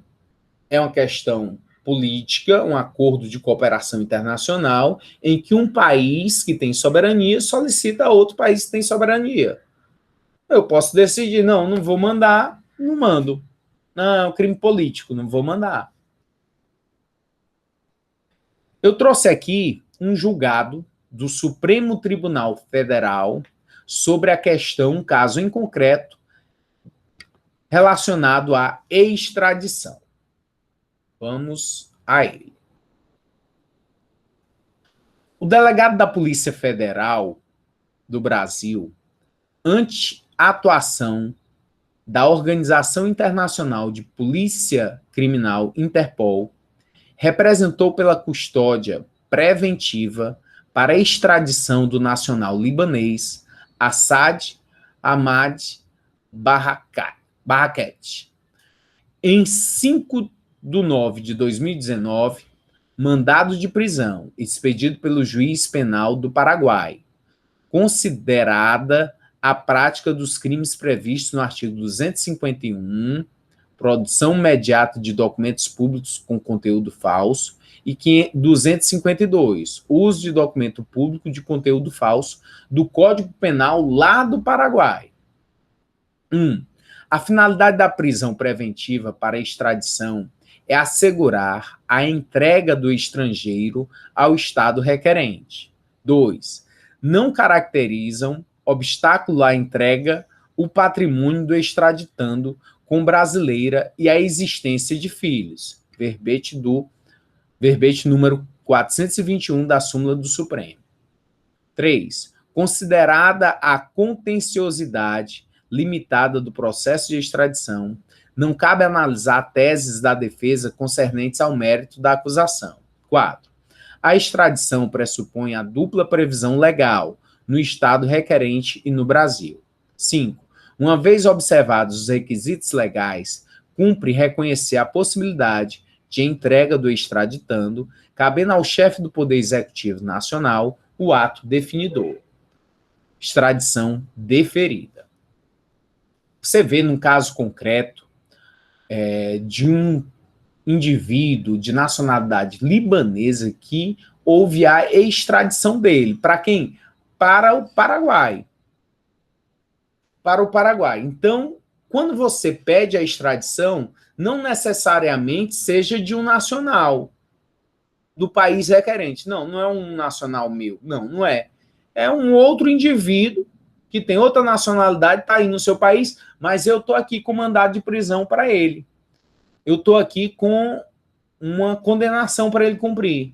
é uma questão política, um acordo de cooperação internacional, em que um país que tem soberania solicita a outro país que tem soberania. Eu posso decidir, não vou mandar, não mando. Não, é um crime político, não vou mandar. Eu trouxe aqui um julgado do Supremo Tribunal Federal sobre a questão, um caso em concreto, relacionado à extradição. Vamos a ele. O delegado da Polícia Federal do Brasil, ante a atuação da Organização Internacional de Polícia Criminal, Interpol, representou pela custódia preventiva para a extradição do nacional libanês Assad Ahmad Barraquet. Em 5 de 9 de 2019, mandado de prisão expedido pelo juiz penal do Paraguai, considerada a prática dos crimes previstos no artigo 251, produção imediata de documentos públicos com conteúdo falso, e 252, uso de documento público de conteúdo falso, do Código Penal lá do Paraguai. 1. A finalidade da prisão preventiva para extradição é assegurar a entrega do estrangeiro ao Estado requerente. 2. Não caracterizam obstáculo à entrega o patrimônio do extraditando com brasileira e a existência de filhos. Verbete número 421 da súmula do Supremo. 3. Considerada a contenciosidade limitada do processo de extradição, não cabe analisar teses da defesa concernentes ao mérito da acusação. 4. A extradição pressupõe a dupla previsão legal no Estado requerente e no Brasil. 5. Uma vez observados os requisitos legais, cumpre reconhecer a possibilidade de entrega do extraditando, cabendo ao chefe do Poder Executivo Nacional o ato definidor. Extradição deferida. Você vê num caso concreto de um indivíduo de nacionalidade libanesa que houve a extradição dele. Para quem? Para o Paraguai. Para o Paraguai. Então, quando você pede a extradição, não necessariamente seja de um nacional do país requerente. Não é um nacional meu. Não é. É um outro indivíduo que tem outra nacionalidade, está aí no seu país, mas eu estou aqui com mandado de prisão para ele. Eu estou aqui com uma condenação para ele cumprir.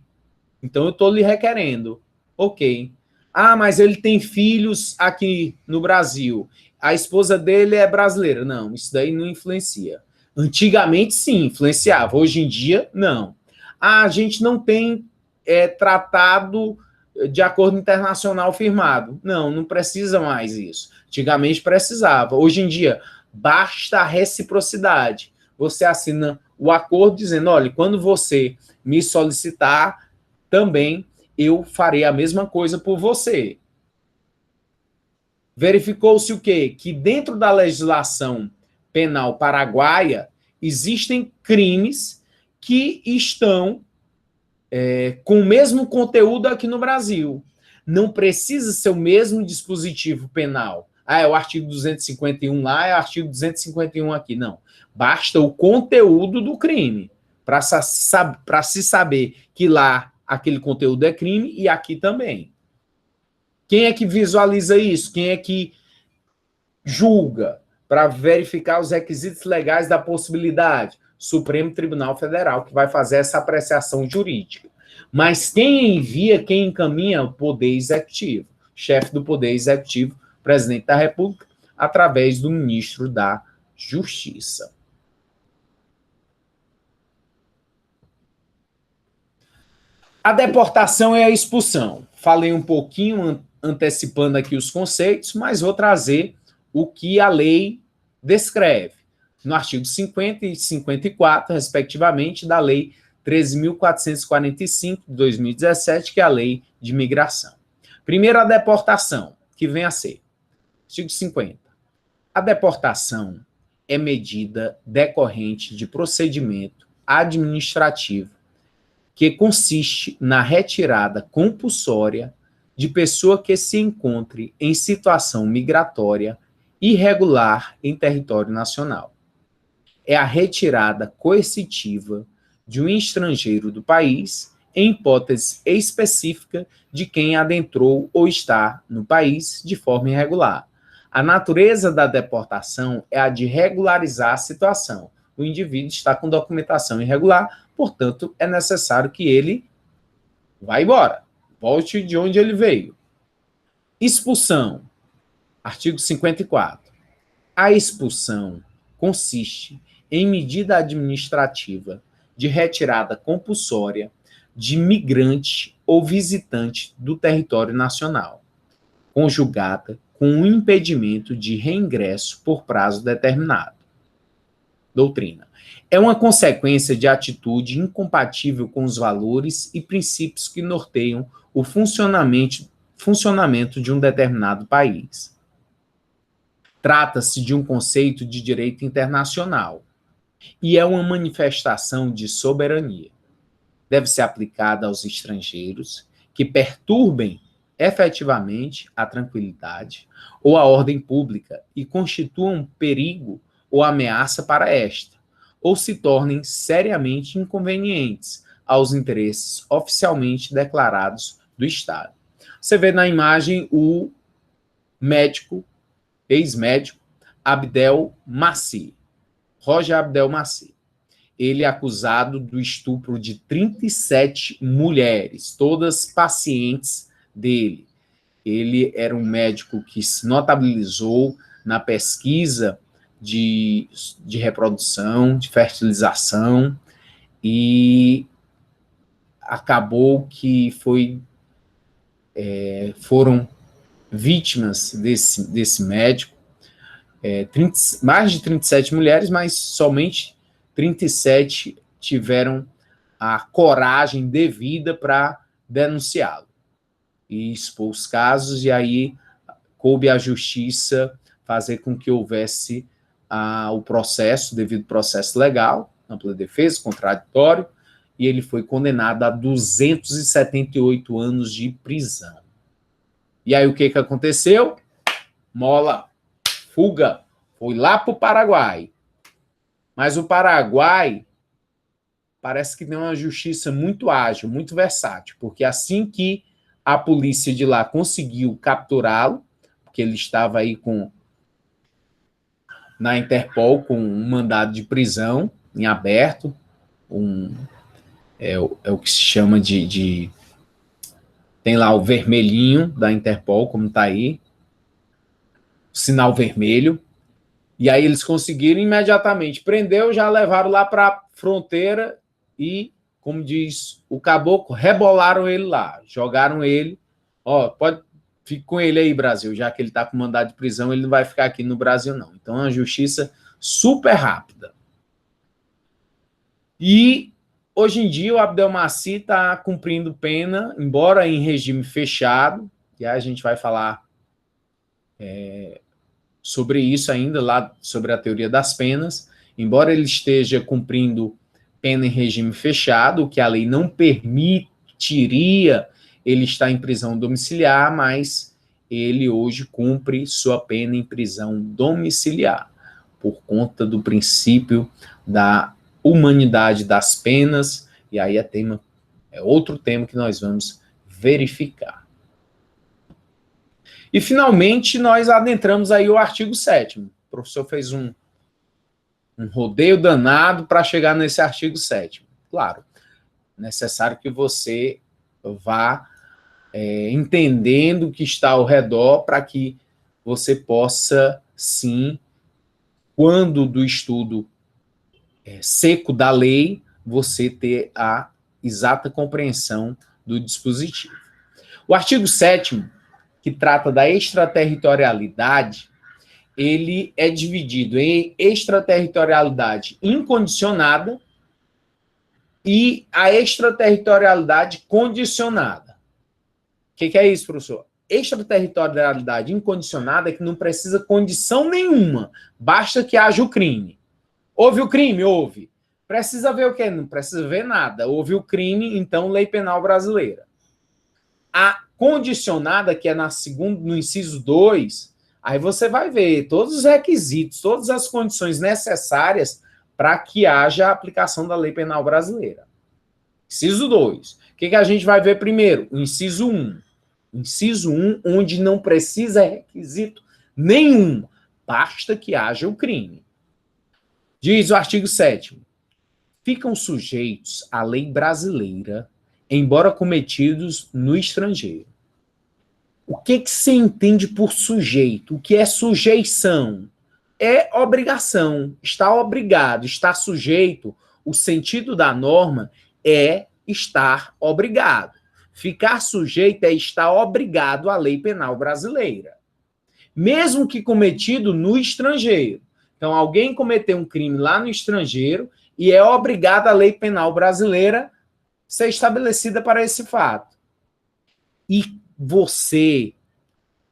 Então, eu estou lhe requerendo. Ok. Ah, mas ele tem filhos aqui no Brasil. A esposa dele é brasileira. Não, isso daí não influencia. Antigamente, sim, influenciava. Hoje em dia, não. Ah, a gente não tem tratado de acordo internacional firmado. Não precisa mais isso. Antigamente precisava. Hoje em dia, basta a reciprocidade. Você assina o acordo dizendo, olha, quando você me solicitar, também eu farei a mesma coisa por você. Verificou-se o quê? Que dentro da legislação penal paraguaia existem crimes que estão com o mesmo conteúdo aqui no Brasil. Não precisa ser o mesmo dispositivo penal. Ah, é o artigo 251 lá, é o artigo 251 aqui. Não. Basta o conteúdo do crime para se saber que lá aquele conteúdo é crime e aqui também. Quem é que visualiza isso? Quem é que julga para verificar os requisitos legais da possibilidade? Supremo Tribunal Federal, que vai fazer essa apreciação jurídica. Mas quem envia, quem encaminha, é o Poder Executivo. Chefe do Poder Executivo, Presidente da República, através do Ministro da Justiça. A deportação é a expulsão. Falei um pouquinho antecipando aqui os conceitos, mas vou trazer o que a lei descreve. No artigo 50 e 54, respectivamente, da Lei 13.445 de 2017, que é a Lei de Imigração. Primeiro, a deportação, que vem a ser. Artigo 50. A deportação é medida decorrente de procedimento administrativo que consiste na retirada compulsória de pessoa que se encontre em situação migratória irregular em território nacional. É a retirada coercitiva de um estrangeiro do país, em hipótese específica de quem adentrou ou está no país de forma irregular. A natureza da deportação é a de regularizar a situação. O indivíduo está com documentação irregular, portanto, é necessário que ele vá embora, volte de onde ele veio. Expulsão. Artigo 54. A expulsão consiste em medida administrativa de retirada compulsória de migrante ou visitante do território nacional, conjugada com o impedimento de reingresso por prazo determinado. Doutrina. É uma consequência de atitude incompatível com os valores e princípios que norteiam o funcionamento de um determinado país. Trata-se de um conceito de direito internacional e é uma manifestação de soberania. Deve ser aplicada aos estrangeiros que perturbem efetivamente a tranquilidade ou a ordem pública e constituam perigo ou ameaça para esta, ou se tornem seriamente inconvenientes aos interesses oficialmente declarados do Estado. Você vê na imagem o médico, ex-médico, Abdel Maci, Roger Abdel Maci. Ele é acusado do estupro de 37 mulheres, todas pacientes dele. Ele era um médico que se notabilizou na pesquisa de reprodução, de fertilização, e acabou que foram vítimas desse médico, mais de 37 mulheres, mas somente 37 tiveram a coragem devida para denunciá-lo e expor os casos, e aí coube à justiça fazer com que houvesse o processo, devido processo legal, ampla defesa, contraditório, e ele foi condenado a 278 anos de prisão. E aí o que aconteceu? Mola, fuga, foi lá para o Paraguai. Mas o Paraguai parece que tem uma justiça muito ágil, muito versátil, porque assim que a polícia de lá conseguiu capturá-lo, porque ele estava aí na Interpol com um mandado de prisão em aberto, é o que se chama tem lá o vermelhinho da Interpol, como está aí, sinal vermelho, e aí eles conseguiram imediatamente, prendeu, já levaram lá para a fronteira e, como diz o caboclo, rebolaram ele lá, jogaram ele, fique com ele aí, Brasil, já que ele está com mandado de prisão, ele não vai ficar aqui no Brasil, não. Então, é uma justiça super rápida. E, hoje em dia, o Abdel Maci está cumprindo pena, embora em regime fechado, e aí a gente vai falar sobre isso ainda, lá sobre a teoria das penas, embora ele esteja cumprindo pena em regime fechado, o que a lei não permitiria ele estar em prisão domiciliar, mas ele hoje cumpre sua pena em prisão domiciliar, por conta do princípio da humanidade das penas, e aí é outro tema que nós vamos verificar. E, finalmente, nós adentramos aí o artigo 7º. O professor fez um rodeio danado para chegar nesse artigo 7º. Claro, é necessário que você vá entendendo o que está ao redor para que você possa, sim, quando do estudo seco da lei, você ter a exata compreensão do dispositivo. O artigo 7º, que trata da extraterritorialidade, ele é dividido em extraterritorialidade incondicionada e a extraterritorialidade condicionada. O que é isso, professor? Extraterritorialidade incondicionada é que não precisa condição nenhuma, basta que haja o crime. Houve o crime? Houve. Precisa ver o quê? Não precisa ver nada. Houve o crime, então, lei penal brasileira. A condicionada, que é no inciso 2, aí você vai ver todos os requisitos, todas as condições necessárias para que haja a aplicação da lei penal brasileira. Inciso 2. O que a gente vai ver primeiro? O inciso 1. Inciso 1, onde não precisa requisito nenhum, basta que haja o crime. Diz o artigo 7º. Ficam sujeitos à lei brasileira, embora cometidos no estrangeiro. O que se entende por sujeito? O que é sujeição? É obrigação, está obrigado, está sujeito. O sentido da norma é estar obrigado. Ficar sujeito é estar obrigado à lei penal brasileira, mesmo que cometido no estrangeiro. Então, alguém cometeu um crime lá no estrangeiro e é obrigado à lei penal brasileira ser estabelecida para esse fato. E você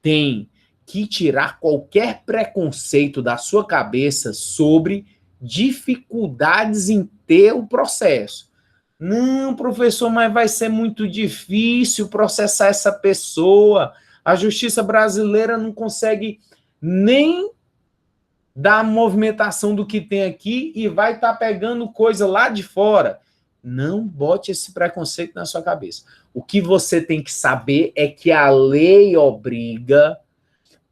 tem que tirar qualquer preconceito da sua cabeça sobre dificuldades em ter o processo. Não, professor, mas vai ser muito difícil processar essa pessoa. A justiça brasileira não consegue nem dar a movimentação do que tem aqui e vai estar pegando coisa lá de fora. Não bote esse preconceito na sua cabeça. O que você tem que saber é que a lei obriga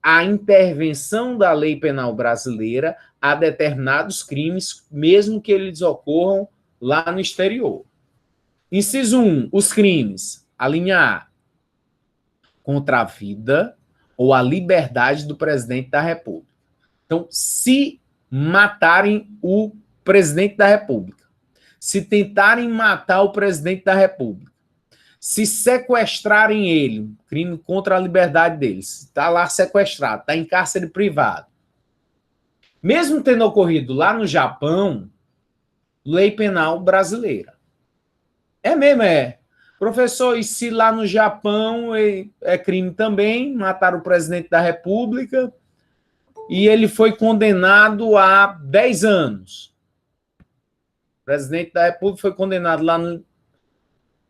a intervenção da lei penal brasileira a determinados crimes, mesmo que eles ocorram lá no exterior. Inciso 1, os crimes. A linha A. Contra a vida ou a liberdade do presidente da República. Então, se matarem o presidente da República, se tentarem matar o presidente da República, se sequestrarem ele, crime contra a liberdade dele, está lá sequestrado, está em cárcere privado. Mesmo tendo ocorrido lá no Japão, lei penal brasileira. É mesmo, é. Professor, e se lá no Japão é crime também, mataram o presidente da República e ele foi condenado a 10 anos. O presidente da República foi condenado lá no...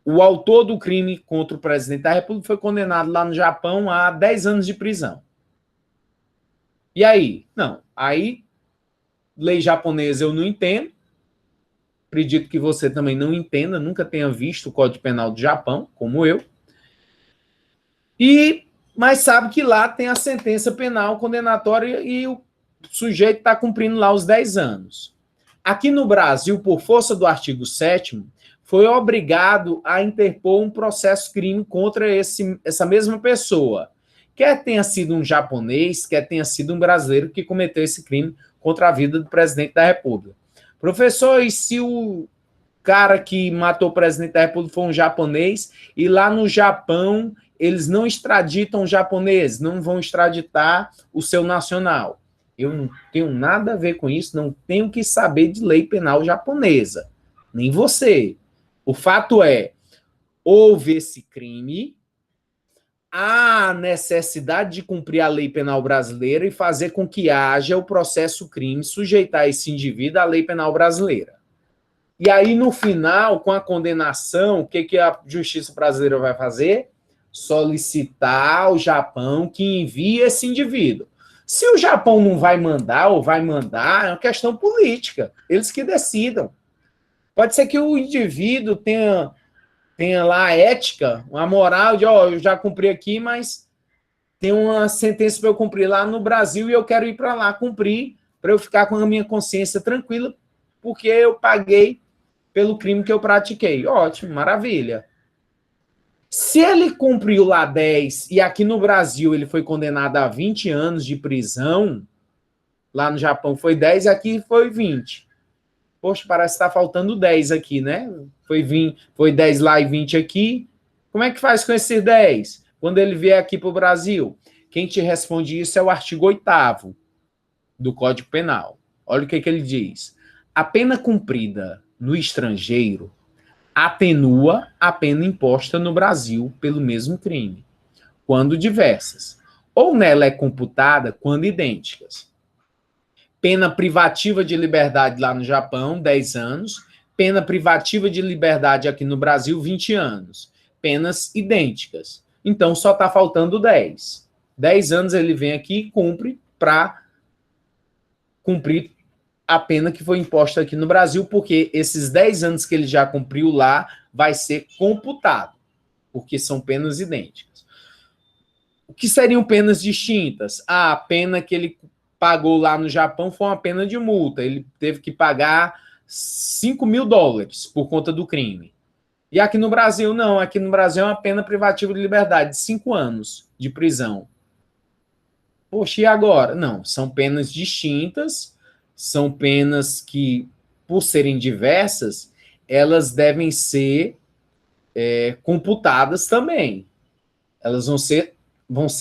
O autor do crime contra o presidente da República foi condenado lá no Japão a 10 anos de prisão. E aí? Não. Aí, lei japonesa eu não entendo. Acredito que você também não entenda, nunca tenha visto o Código Penal do Japão, como eu. Mas sabe que lá tem a sentença penal condenatória e o sujeito está cumprindo lá os 10 anos. Aqui no Brasil, por força do artigo 7º, foi obrigado a interpor um processo crime contra essa mesma pessoa. Quer tenha sido um japonês, quer tenha sido um brasileiro que cometeu esse crime contra a vida do presidente da República. Professor, e se o cara que matou o presidente da República for um japonês e lá no Japão eles não extraditam japoneses, não vão extraditar o seu nacional? Eu não tenho nada a ver com isso, não tenho que saber de lei penal japonesa, nem você. O fato é, houve esse crime, há necessidade de cumprir a lei penal brasileira e fazer com que haja o processo crime, sujeitar esse indivíduo à lei penal brasileira. E aí, no final, com a condenação, o que a justiça brasileira vai fazer? Solicitar ao Japão que envie esse indivíduo. Se o Japão não vai mandar ou vai mandar, é uma questão política. Eles que decidam. Pode ser que o indivíduo tenha lá a ética, uma moral de, eu já cumpri aqui, mas tem uma sentença para eu cumprir lá no Brasil e eu quero ir para lá cumprir, para eu ficar com a minha consciência tranquila, porque eu paguei pelo crime que eu pratiquei. Ótimo, maravilha. Se ele cumpriu lá 10 e aqui no Brasil ele foi condenado a 20 anos de prisão, lá no Japão foi 10 e aqui foi 20. Poxa, parece que está faltando 10 aqui, né? Foi 10 lá e 20 aqui. Como é que faz com esses 10? Quando ele vier aqui para o Brasil? Quem te responde isso é o artigo 8º do Código Penal. Olha o que ele diz. A pena cumprida no estrangeiro atenua a pena imposta no Brasil pelo mesmo crime, quando diversas, ou nela é computada quando idênticas. Pena privativa de liberdade lá no Japão, 10 anos. Pena privativa de liberdade aqui no Brasil, 20 anos. Penas idênticas. Então, só está faltando 10. 10 anos ele vem aqui e cumpre para cumprir a pena que foi imposta aqui no Brasil, porque esses 10 anos que ele já cumpriu lá vai ser computado, porque são penas idênticas. O que seriam penas distintas? A pena que ele pagou lá no Japão foi uma pena de multa. Ele teve que pagar $5.000 por conta do crime. E aqui no Brasil, não. Aqui no Brasil é uma pena privativa de liberdade de 5 anos de prisão. Poxa, e agora? Não, são penas distintas, são penas que, por serem diversas, elas devem ser computadas também. Elas vão ser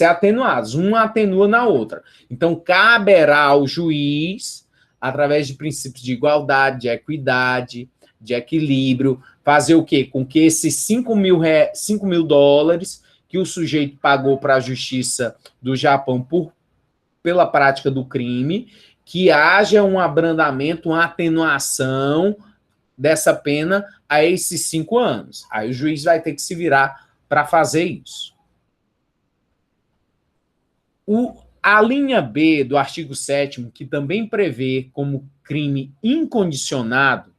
atenuadas, uma atenua na outra. Então, caberá ao juiz, através de princípios de igualdade, de equidade, de equilíbrio, fazer o quê? Com que esses $5.000 que o sujeito pagou para a justiça do Japão pela prática do crime, que haja um abrandamento, uma atenuação dessa pena a esses 5 anos. Aí o juiz vai ter que se virar para fazer isso. A linha B do artigo 7º, que também prevê como crime incondicionado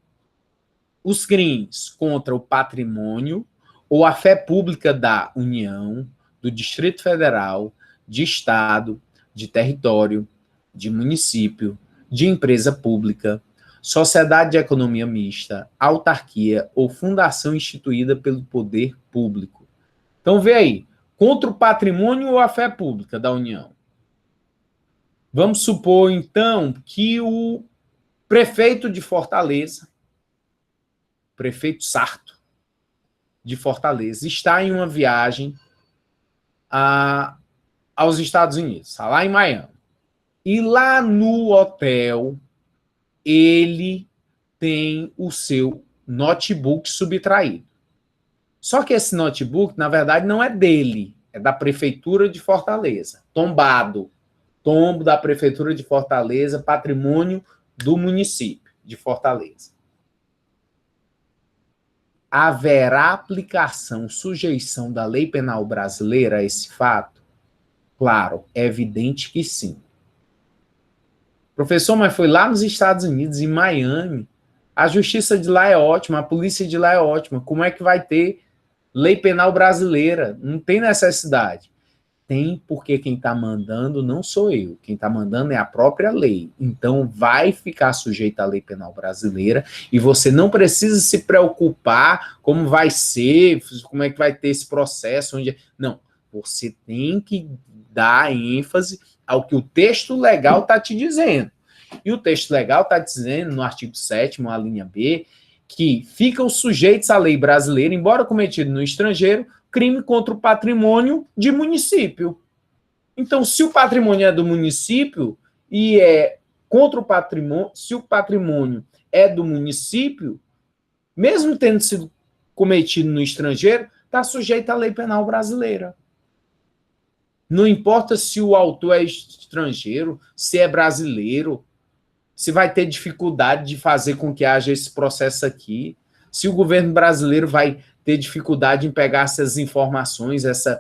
os crimes contra o patrimônio ou a fé pública da União, do Distrito Federal, de Estado, de território, de município, de empresa pública, sociedade de economia mista, autarquia ou fundação instituída pelo poder público. Então, vê aí, contra o patrimônio ou a fé pública da União. Vamos supor, então, que o prefeito de Fortaleza, prefeito Sarto de Fortaleza, está em uma viagem aos Estados Unidos, está lá em Miami. E lá no hotel, ele tem o seu notebook subtraído. Só que esse notebook, na verdade, não é dele, é da Prefeitura de Fortaleza. Tombado. Tombo da Prefeitura de Fortaleza, patrimônio do município de Fortaleza. Haverá aplicação, sujeição da lei penal brasileira a esse fato? Claro, é evidente que sim. Professor, mas foi lá nos Estados Unidos, em Miami. A justiça de lá é ótima, a polícia de lá é ótima. Como é que vai ter lei penal brasileira? Não tem necessidade. Tem, porque quem está mandando não sou eu. Quem está mandando é a própria lei. Então, vai ficar sujeito à lei penal brasileira e você não precisa se preocupar como vai ser, como é que vai ter esse processo. Não, você tem que dar ênfase ao que o texto legal está te dizendo. E o texto legal está dizendo, no artigo 7º, a linha B, que ficam sujeitos à lei brasileira, embora cometido no estrangeiro, crime contra o patrimônio de município. Então, se o patrimônio é do município e é contra o patrimônio, se o patrimônio é do município, mesmo tendo sido cometido no estrangeiro, está sujeito à lei penal brasileira. Não importa se o autor é estrangeiro, se é brasileiro, se vai ter dificuldade de fazer com que haja esse processo aqui, se o governo brasileiro vai ter dificuldade em pegar essas informações, essa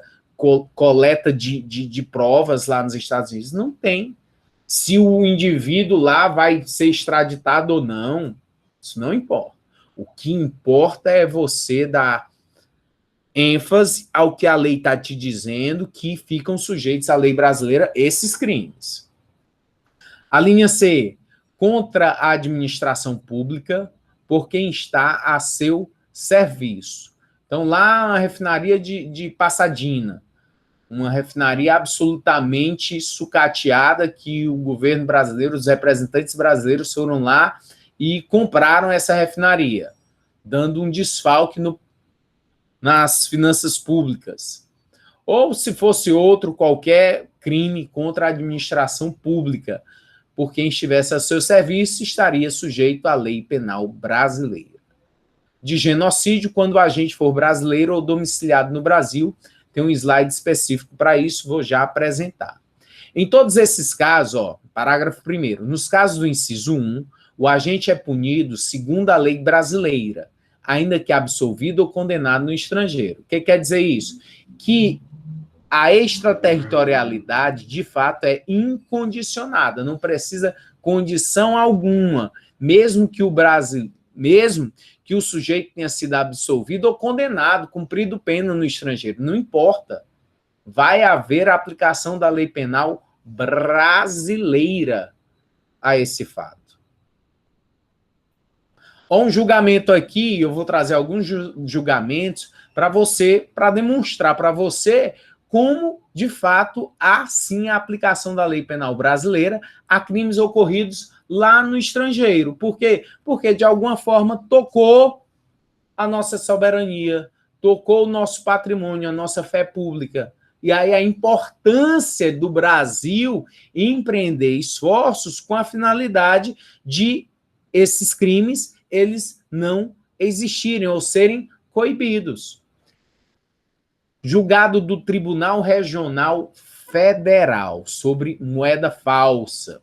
coleta de provas lá nos Estados Unidos. Não tem. Se o indivíduo lá vai ser extraditado ou não, isso não importa. O que importa é você dar ênfase ao que a lei está te dizendo, que ficam sujeitos à lei brasileira esses crimes. A linha C, contra a administração pública por quem está a seu serviço. Então, lá a refinaria de Passadina, uma refinaria absolutamente sucateada que o governo brasileiro, os representantes brasileiros foram lá e compraram essa refinaria, dando um desfalque nas finanças públicas. Ou se fosse outro qualquer crime contra a administração pública, por quem estivesse a seu serviço estaria sujeito à lei penal brasileira. De genocídio, quando o agente for brasileiro ou domiciliado no Brasil, tem um slide específico para isso, vou já apresentar. Em todos esses casos, parágrafo 1º, nos casos do inciso 1, o agente é punido segundo a lei brasileira, ainda que absolvido ou condenado no estrangeiro. O que quer dizer isso? Que a extraterritorialidade, de fato, é incondicionada, não precisa condição alguma, mesmo que o sujeito tenha sido absolvido ou condenado, cumprido pena no estrangeiro, não importa. Vai haver a aplicação da lei penal brasileira a esse fato. Um julgamento aqui, eu vou trazer alguns julgamentos para demonstrar para você como, de fato, há sim a aplicação da lei penal brasileira a crimes ocorridos lá no estrangeiro. Por quê? Porque, de alguma forma, tocou a nossa soberania, tocou o nosso patrimônio, a nossa fé pública. E aí a importância do Brasil empreender esforços com a finalidade de esses crimes eles não existirem ou serem coibidos. Julgado do Tribunal Regional Federal sobre moeda falsa,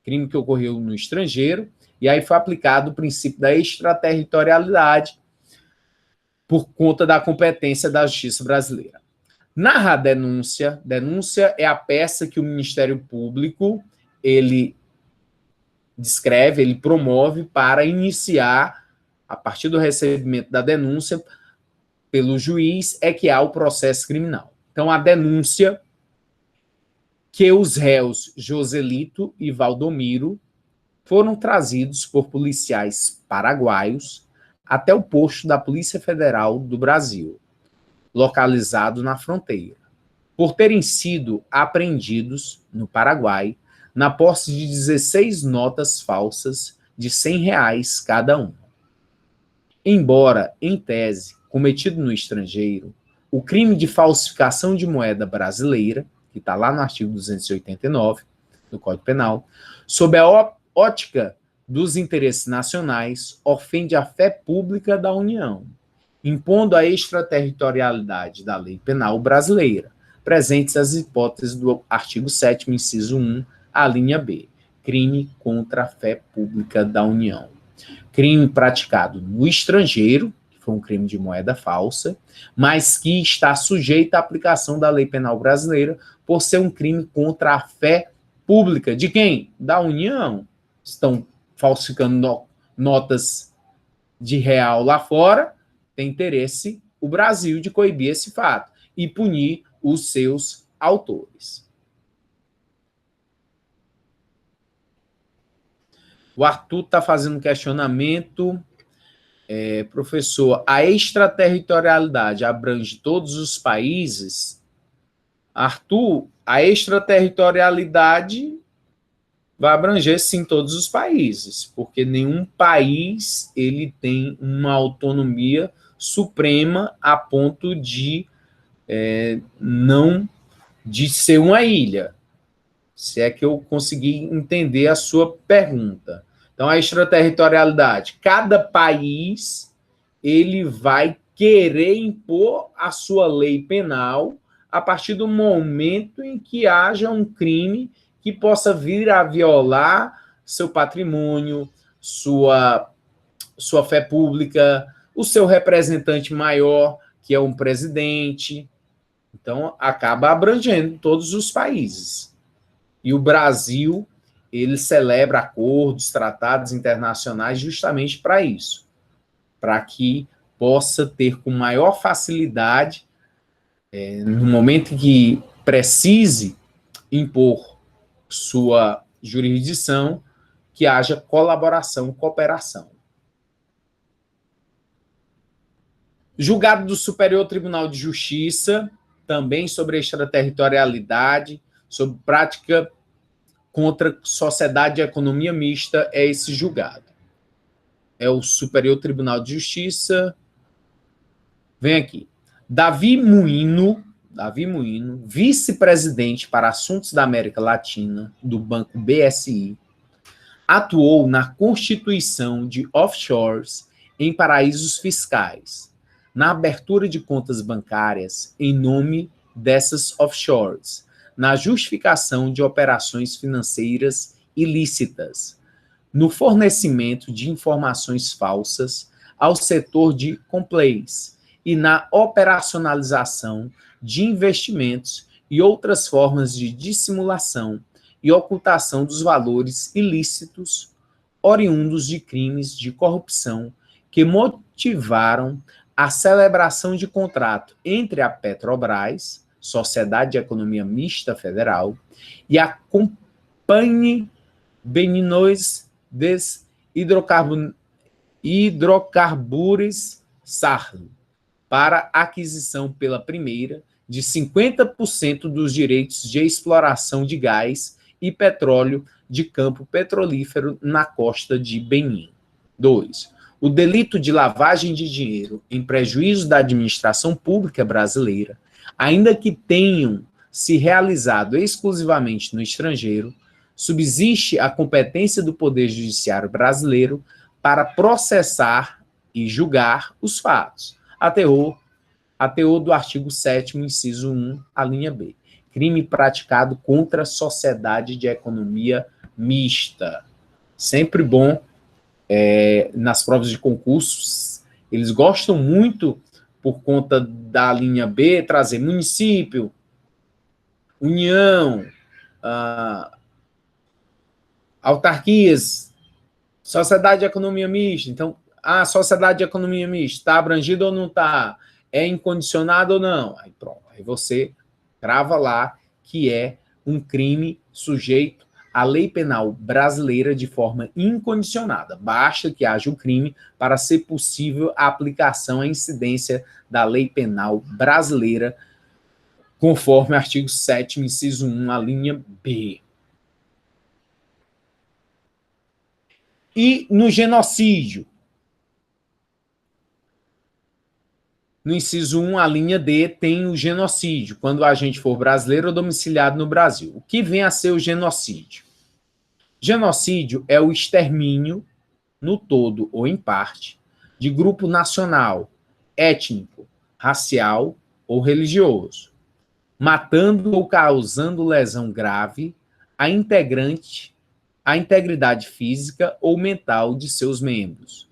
crime que ocorreu no estrangeiro, e aí foi aplicado o princípio da extraterritorialidade por conta da competência da justiça brasileira. Narra a denúncia. Denúncia é a peça que o Ministério Público ele descreve, ele promove para iniciar, a partir do recebimento da denúncia, pelo juiz, é que há o processo criminal. Então, a denúncia que os réus Joselito e Valdomiro foram trazidos por policiais paraguaios até o posto da Polícia Federal do Brasil, localizado na fronteira, por terem sido apreendidos no Paraguai na posse de 16 notas falsas de R$100 cada uma. Embora, em tese, cometido no estrangeiro, o crime de falsificação de moeda brasileira, que está lá no artigo 289 do Código Penal, sob a ótica dos interesses nacionais, ofende a fé pública da União, impondo a extraterritorialidade da lei penal brasileira, presentes as hipóteses do artigo 7º, inciso 1, a linha B, crime contra a fé pública da União. Crime praticado no estrangeiro, que foi um crime de moeda falsa, mas que está sujeito à aplicação da lei penal brasileira por ser um crime contra a fé pública. De quem? Da União. Estão falsificando notas de real lá fora, tem interesse o Brasil de coibir esse fato e punir os seus autores. O Arthur está fazendo um questionamento. Professor, a extraterritorialidade abrange todos os países? Arthur, a extraterritorialidade vai abranger, sim, todos os países, porque nenhum país ele tem uma autonomia suprema a ponto de não de ser uma ilha, se é que eu consegui entender a sua pergunta. Então, a extraterritorialidade, cada país ele vai querer impor a sua lei penal a partir do momento em que haja um crime que possa vir a violar seu patrimônio, sua fé pública, o seu representante maior, que é um presidente. Então, acaba abrangendo todos os países. E o Brasil, ele celebra acordos, tratados internacionais justamente para isso, para que possa ter com maior facilidade, no momento em que precise impor sua jurisdição, que haja colaboração, cooperação. Julgado do Superior Tribunal de Justiça, também sobre extraterritorialidade, sobre prática contra sociedade e economia mista, é esse julgado. É o Superior Tribunal de Justiça. Vem aqui. Davi Moinho, vice-presidente para assuntos da América Latina do Banco BSI, atuou na constituição de offshores em paraísos fiscais, na abertura de contas bancárias em nome dessas offshores, na justificação de operações financeiras ilícitas, no fornecimento de informações falsas ao setor de compliance e na operacionalização de investimentos e outras formas de dissimulação e ocultação dos valores ilícitos oriundos de crimes de corrupção que motivaram a celebração de contrato entre a Petrobras, Sociedade de Economia Mista Federal, e a Companhia Beninois des Hidrocarbures Sarlo, para aquisição pela primeira de 50% dos direitos de exploração de gás e petróleo de campo petrolífero na costa de Benin. 2. O delito de lavagem de dinheiro em prejuízo da administração pública brasileira, ainda que tenham se realizado exclusivamente no estrangeiro, subsiste a competência do Poder Judiciário brasileiro para processar e julgar os fatos, a teor do artigo 7º, inciso 1, a linha B. Crime praticado contra a sociedade de economia mista. Sempre bom, nas provas de concursos, eles gostam muito, por conta da linha B, trazer município, união, autarquias, sociedade de economia mista. Então, a sociedade de economia mista está abrangida ou não está? É incondicionado ou não? Aí pronto, aí você crava lá que é um crime sujeito à lei penal brasileira de forma incondicionada. Basta que haja um crime para ser possível a aplicação, a incidência da lei penal brasileira, conforme o artigo 7º, inciso 1, a linha B. E no genocídio? No inciso 1, a linha D, tem o genocídio, quando o agente for brasileiro ou domiciliado no Brasil. O que vem a ser o genocídio? Genocídio é o extermínio, no todo ou em parte, de grupo nacional, étnico, racial ou religioso, matando ou causando lesão grave a integridade física ou mental de seus membros,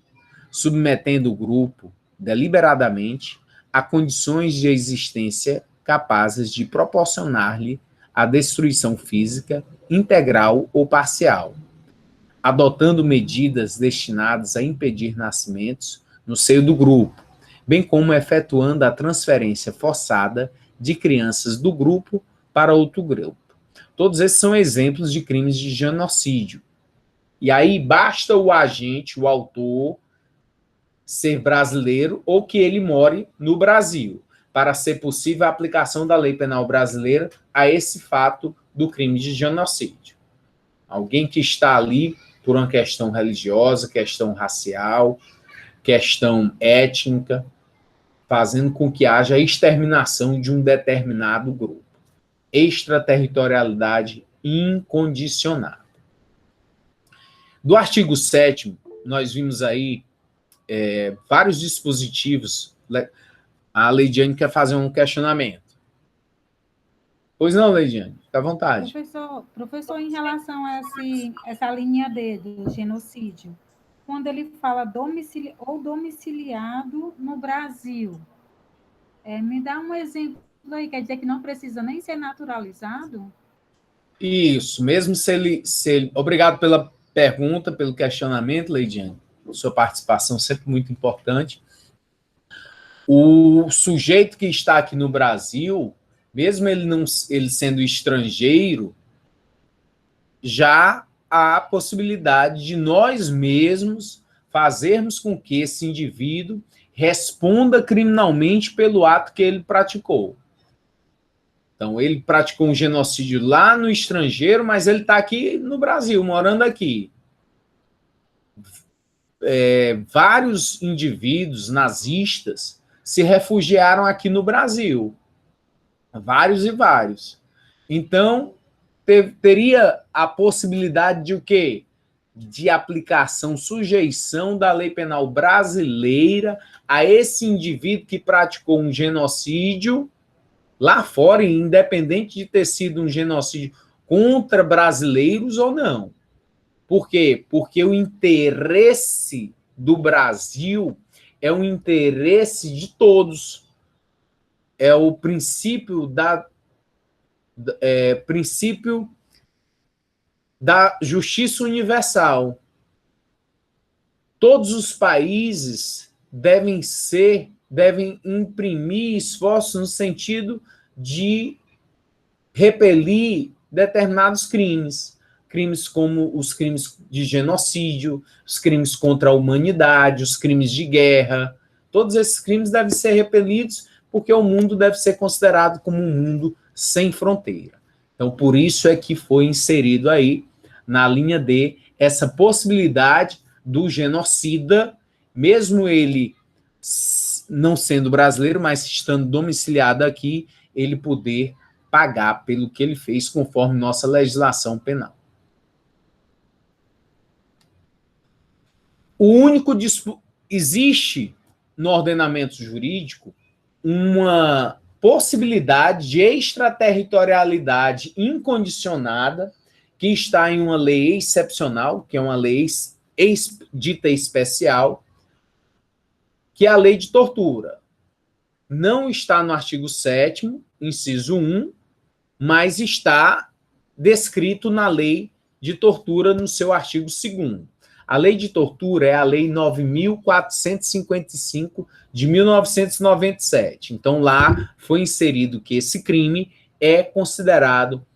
submetendo o grupo deliberadamente a condições de existência capazes de proporcionar-lhe a destruição física, integral ou parcial, adotando medidas destinadas a impedir nascimentos no seio do grupo, bem como efetuando a transferência forçada de crianças do grupo para outro grupo. Todos esses são exemplos de crimes de genocídio. E aí basta o agente, o autor, ser brasileiro ou que ele more no Brasil, para ser possível a aplicação da lei penal brasileira a esse fato do crime de genocídio. Alguém que está ali por uma questão religiosa, questão racial, questão étnica, fazendo com que haja a exterminação de um determinado grupo. Extraterritorialidade incondicionada. Do artigo 7º, nós vimos aí vários dispositivos. A Leidiane quer fazer um questionamento. Pois não, Leidiane? Fica à vontade. Professor, em relação a essa linha D do genocídio, quando ele fala domiciliado no Brasil, me dá um exemplo aí, quer dizer que não precisa nem ser naturalizado? Isso, mesmo se ele... Obrigado pela pergunta, pelo questionamento, Leidiane. Sua participação sempre muito importante. O sujeito que está aqui no Brasil, mesmo ele sendo estrangeiro, já há a possibilidade de nós mesmos fazermos com que esse indivíduo responda criminalmente pelo ato que ele praticou. Então, ele praticou um genocídio lá no estrangeiro, mas ele está aqui no Brasil, morando aqui. Vários indivíduos nazistas se refugiaram aqui no Brasil. Vários e vários. Então, teria a possibilidade de o quê? De aplicação, sujeição da lei penal brasileira a esse indivíduo que praticou um genocídio lá fora, independente de ter sido um genocídio contra brasileiros ou não. Por quê? Porque o interesse do Brasil é um interesse de todos. É o princípio da justiça universal. Todos os países devem imprimir esforços no sentido de repelir determinados crimes. Crimes como os crimes de genocídio, os crimes contra a humanidade, os crimes de guerra. Todos esses crimes devem ser repelidos porque o mundo deve ser considerado como um mundo sem fronteira. Então, por isso é que foi inserido aí, na linha D, essa possibilidade do genocida, mesmo ele não sendo brasileiro, mas estando domiciliado aqui, ele poder pagar pelo que ele fez, conforme nossa legislação penal. Existe no ordenamento jurídico uma possibilidade de extraterritorialidade incondicionada que está em uma lei excepcional, que é uma lei dita especial, que é a lei de tortura. Não está no artigo 7º, inciso 1, mas está descrito na lei de tortura no seu artigo 2º. A lei de tortura é a lei 9.455 de 1997. Então, lá foi inserido que esse crime é considerado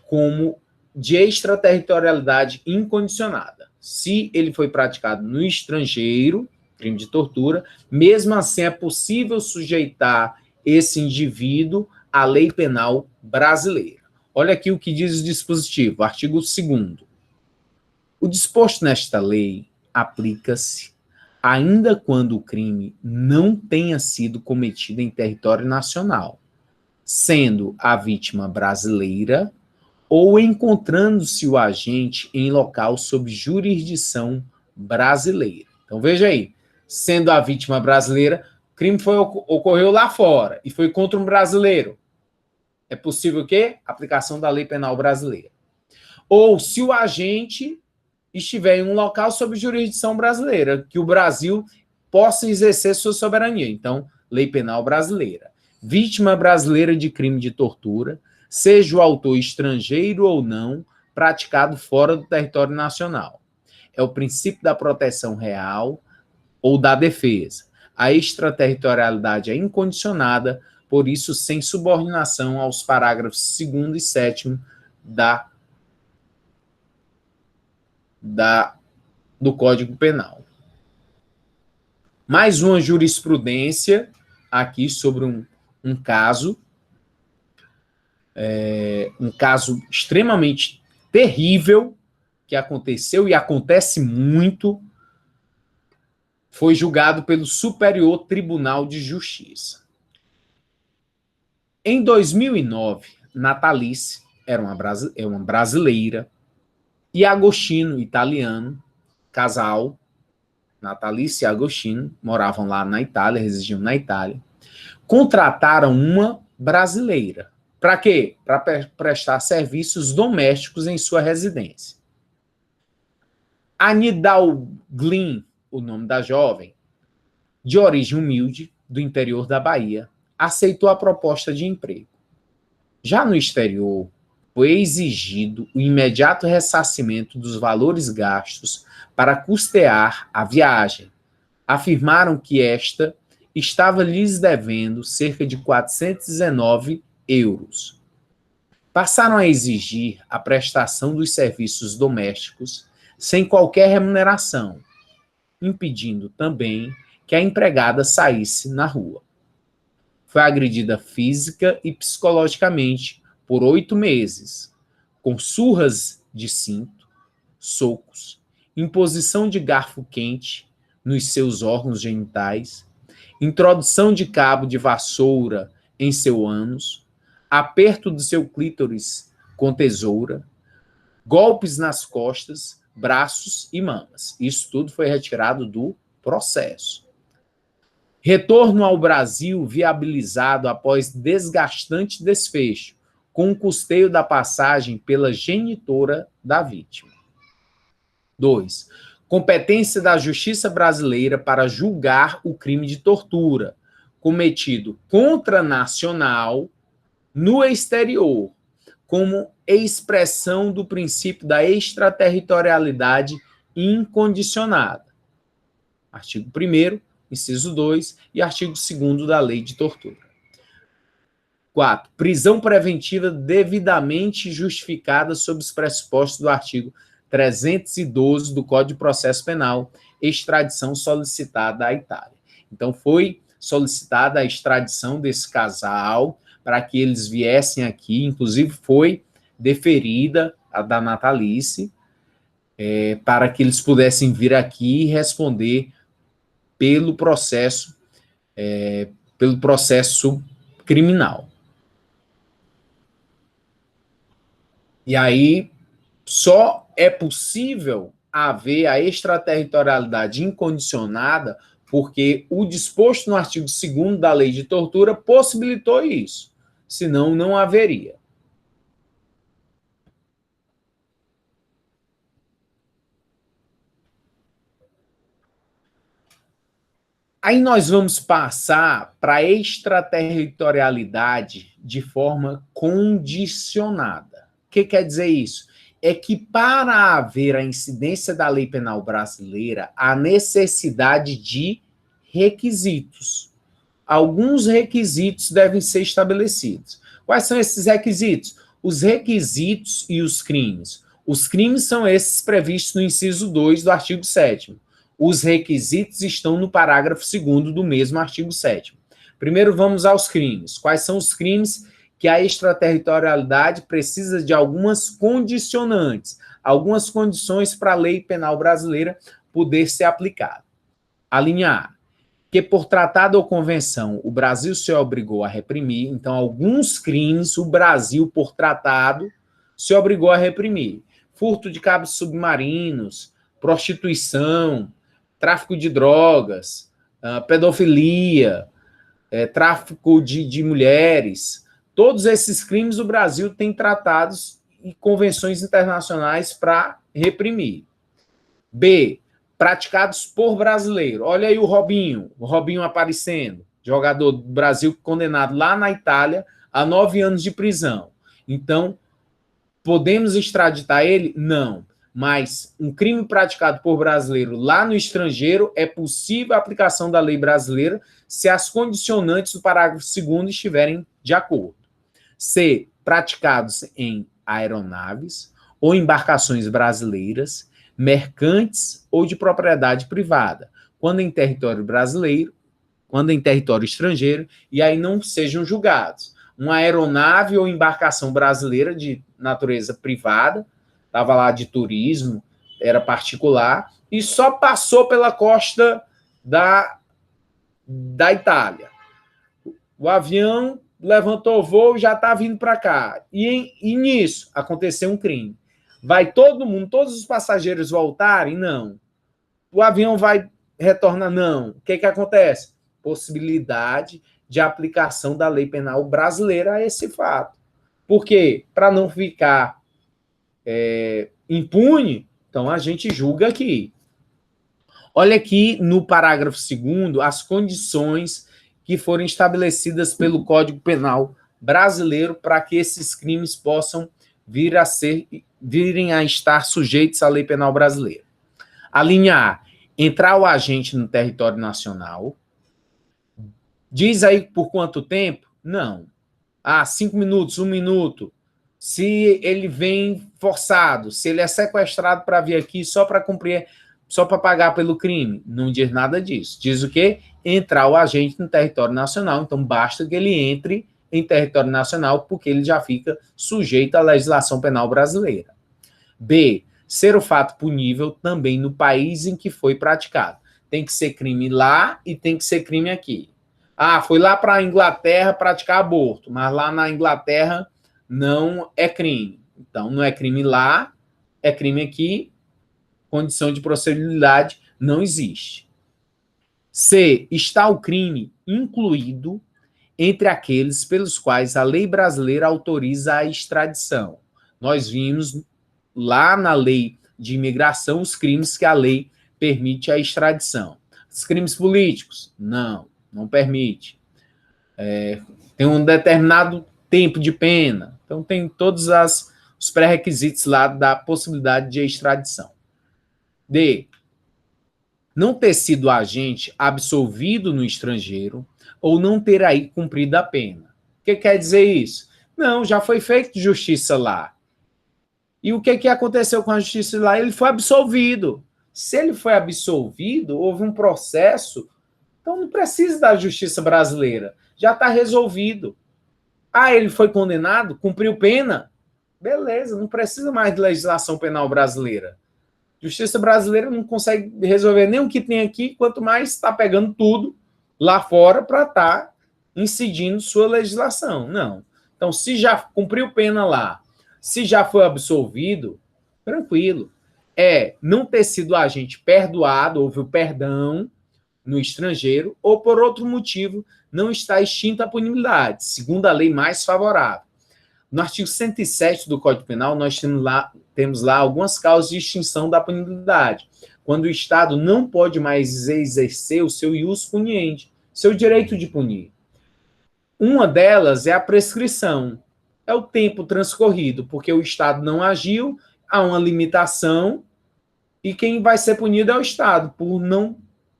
como de extraterritorialidade incondicionada. Se ele foi praticado no estrangeiro, crime de tortura, mesmo assim é possível sujeitar esse indivíduo à lei penal brasileira. Olha aqui o que diz o dispositivo, artigo 2º. O disposto nesta lei aplica-se ainda quando o crime não tenha sido cometido em território nacional, sendo a vítima brasileira ou encontrando-se o agente em local sob jurisdição brasileira. Então, veja aí, sendo a vítima brasileira, o crime ocorreu lá fora e foi contra um brasileiro. É possível o quê? Aplicação da lei penal brasileira. Ou se o agente estiver em um local sob jurisdição brasileira, que o Brasil possa exercer sua soberania. Então, lei penal brasileira. Vítima brasileira de crime de tortura, seja o autor estrangeiro ou não, praticado fora do território nacional. É o princípio da proteção real ou da defesa. A extraterritorialidade é incondicionada, por isso, sem subordinação aos parágrafos 2º e 7º do Código Penal. Mais uma jurisprudência aqui sobre um caso extremamente terrível que aconteceu e acontece muito, foi julgado pelo Superior Tribunal de Justiça. Em 2009, Natalice era uma brasileira e Agostino, italiano, casal, Natalice e Agostino, moravam lá na Itália, residiam na Itália, contrataram uma brasileira. Para quê? Para prestar serviços domésticos em sua residência. Anidal Glyn, o nome da jovem, de origem humilde, do interior da Bahia, aceitou a proposta de emprego. Já no exterior, foi exigido o imediato ressarcimento dos valores gastos para custear a viagem. Afirmaram que esta estava lhes devendo cerca de 419 euros. Passaram a exigir a prestação dos serviços domésticos sem qualquer remuneração, impedindo também que a empregada saísse na rua. Foi agredida física e psicologicamente por 8 meses, com surras de cinto, socos, imposição de garfo quente nos seus órgãos genitais, introdução de cabo de vassoura em seu ânus, aperto do seu clítoris com tesoura, golpes nas costas, braços e mamas. Isso tudo foi retirado do processo. Retorno ao Brasil viabilizado após desgastante desfecho, com o custeio da passagem pela genitora da vítima. 2. Competência da Justiça brasileira para julgar o crime de tortura cometido contra nacional no exterior, como expressão do princípio da extraterritorialidade incondicionada. Artigo 1º, inciso 2 e artigo 2º da Lei de Tortura. 4. Prisão preventiva devidamente justificada sob os pressupostos do artigo 312 do Código de Processo Penal, extradição solicitada à Itália. Então, foi solicitada a extradição desse casal para que eles viessem aqui, inclusive foi deferida a da Natalice, para que eles pudessem vir aqui e responder pelo processo criminal. E aí, só é possível haver a extraterritorialidade incondicionada porque o disposto no artigo 2º da Lei de Tortura possibilitou isso. Senão, não haveria. Aí nós vamos passar para a extraterritorialidade de forma condicionada. O que quer dizer isso? É que para haver a incidência da lei penal brasileira, há necessidade de requisitos. Alguns requisitos devem ser estabelecidos. Quais são esses requisitos? Os requisitos e os crimes. Os crimes são esses previstos no inciso 2 do artigo 7º. Os requisitos estão no parágrafo 2º do mesmo artigo 7º. Primeiro vamos aos crimes. Quais são os crimes que a extraterritorialidade precisa de algumas condicionantes, algumas condições para a lei penal brasileira poder ser aplicada? A linha A, que por tratado ou convenção o Brasil se obrigou a reprimir, então alguns crimes o Brasil, por tratado, se obrigou a reprimir. Furto de cabos submarinos, prostituição, tráfico de drogas, pedofilia, tráfico de mulheres. Todos esses crimes o Brasil tem tratados e convenções internacionais para reprimir. B, praticados por brasileiro. Olha aí o Robinho aparecendo, jogador do Brasil condenado lá na Itália a 9 anos de prisão. Então, podemos extraditar ele? Não. Mas um crime praticado por brasileiro lá no estrangeiro é possível a aplicação da lei brasileira se as condicionantes do parágrafo 2º estiverem de acordo. C, praticados em aeronaves ou embarcações brasileiras, mercantes ou de propriedade privada, quando em território brasileiro, quando em território estrangeiro, e aí não sejam julgados. Uma aeronave ou embarcação brasileira de natureza privada, estava lá de turismo, era particular, e só passou pela costa da Itália. O avião levantou o voo e já está vindo para cá. E nisso aconteceu um crime. Vai todo mundo, todos os passageiros voltarem? Não. O avião vai retornar? Não. O que acontece? Possibilidade de aplicação da lei penal brasileira a esse fato. Por quê? Para não ficar impune, então a gente julga aqui. Olha aqui no parágrafo 2º as condições que foram estabelecidas pelo Código Penal brasileiro para que esses crimes possam virem a estar sujeitos à lei penal brasileira. A linha A, entrar o agente no território nacional. Diz aí por quanto tempo? Não. 5 minutos, 1 minuto. Se ele vem forçado, se ele é sequestrado para vir aqui só para cumprir, só para pagar pelo crime, não diz nada disso. Diz o quê? Entrar o agente no território nacional, então basta que ele entre em território nacional, porque ele já fica sujeito à legislação penal brasileira. B, ser o fato punível também no país em que foi praticado. Tem que ser crime lá e tem que ser crime aqui. Ah, foi lá para a Inglaterra praticar aborto, mas lá na Inglaterra não é crime. Então, não é crime lá, é crime aqui, condição de procedibilidade não existe. C. Está o crime incluído entre aqueles pelos quais a lei brasileira autoriza a extradição. Nós vimos lá na lei de imigração os crimes que a lei permite a extradição. Os crimes políticos? Não, não permite. Tem um determinado tempo de pena. Então, tem todos os pré-requisitos lá da possibilidade de extradição. D. Não ter sido agente absolvido no estrangeiro ou não ter aí cumprido a pena. O que quer dizer isso? Não, já foi feita justiça lá. E o que aconteceu com a justiça lá? Ele foi absolvido. Se ele foi absolvido, houve um processo, então não precisa da justiça brasileira. Já está resolvido. Ah, ele foi condenado, cumpriu pena? Beleza, não precisa mais de legislação penal brasileira. Justiça brasileira não consegue resolver nem o que tem aqui, quanto mais está pegando tudo lá fora para estar incidindo sua legislação. Não. Então, se já cumpriu pena lá, se já foi absolvido, tranquilo. É não ter sido agente perdoado, houve o perdão no estrangeiro, ou por outro motivo não está extinta a punibilidade, segundo a lei mais favorável. No artigo 107 do Código Penal, nós temos lá algumas causas de extinção da punibilidade, quando o Estado não pode mais exercer o seu ius puniendi, seu direito de punir. Uma delas é a prescrição, é o tempo transcorrido, porque o Estado não agiu, há uma limitação, e quem vai ser punido é o Estado, por não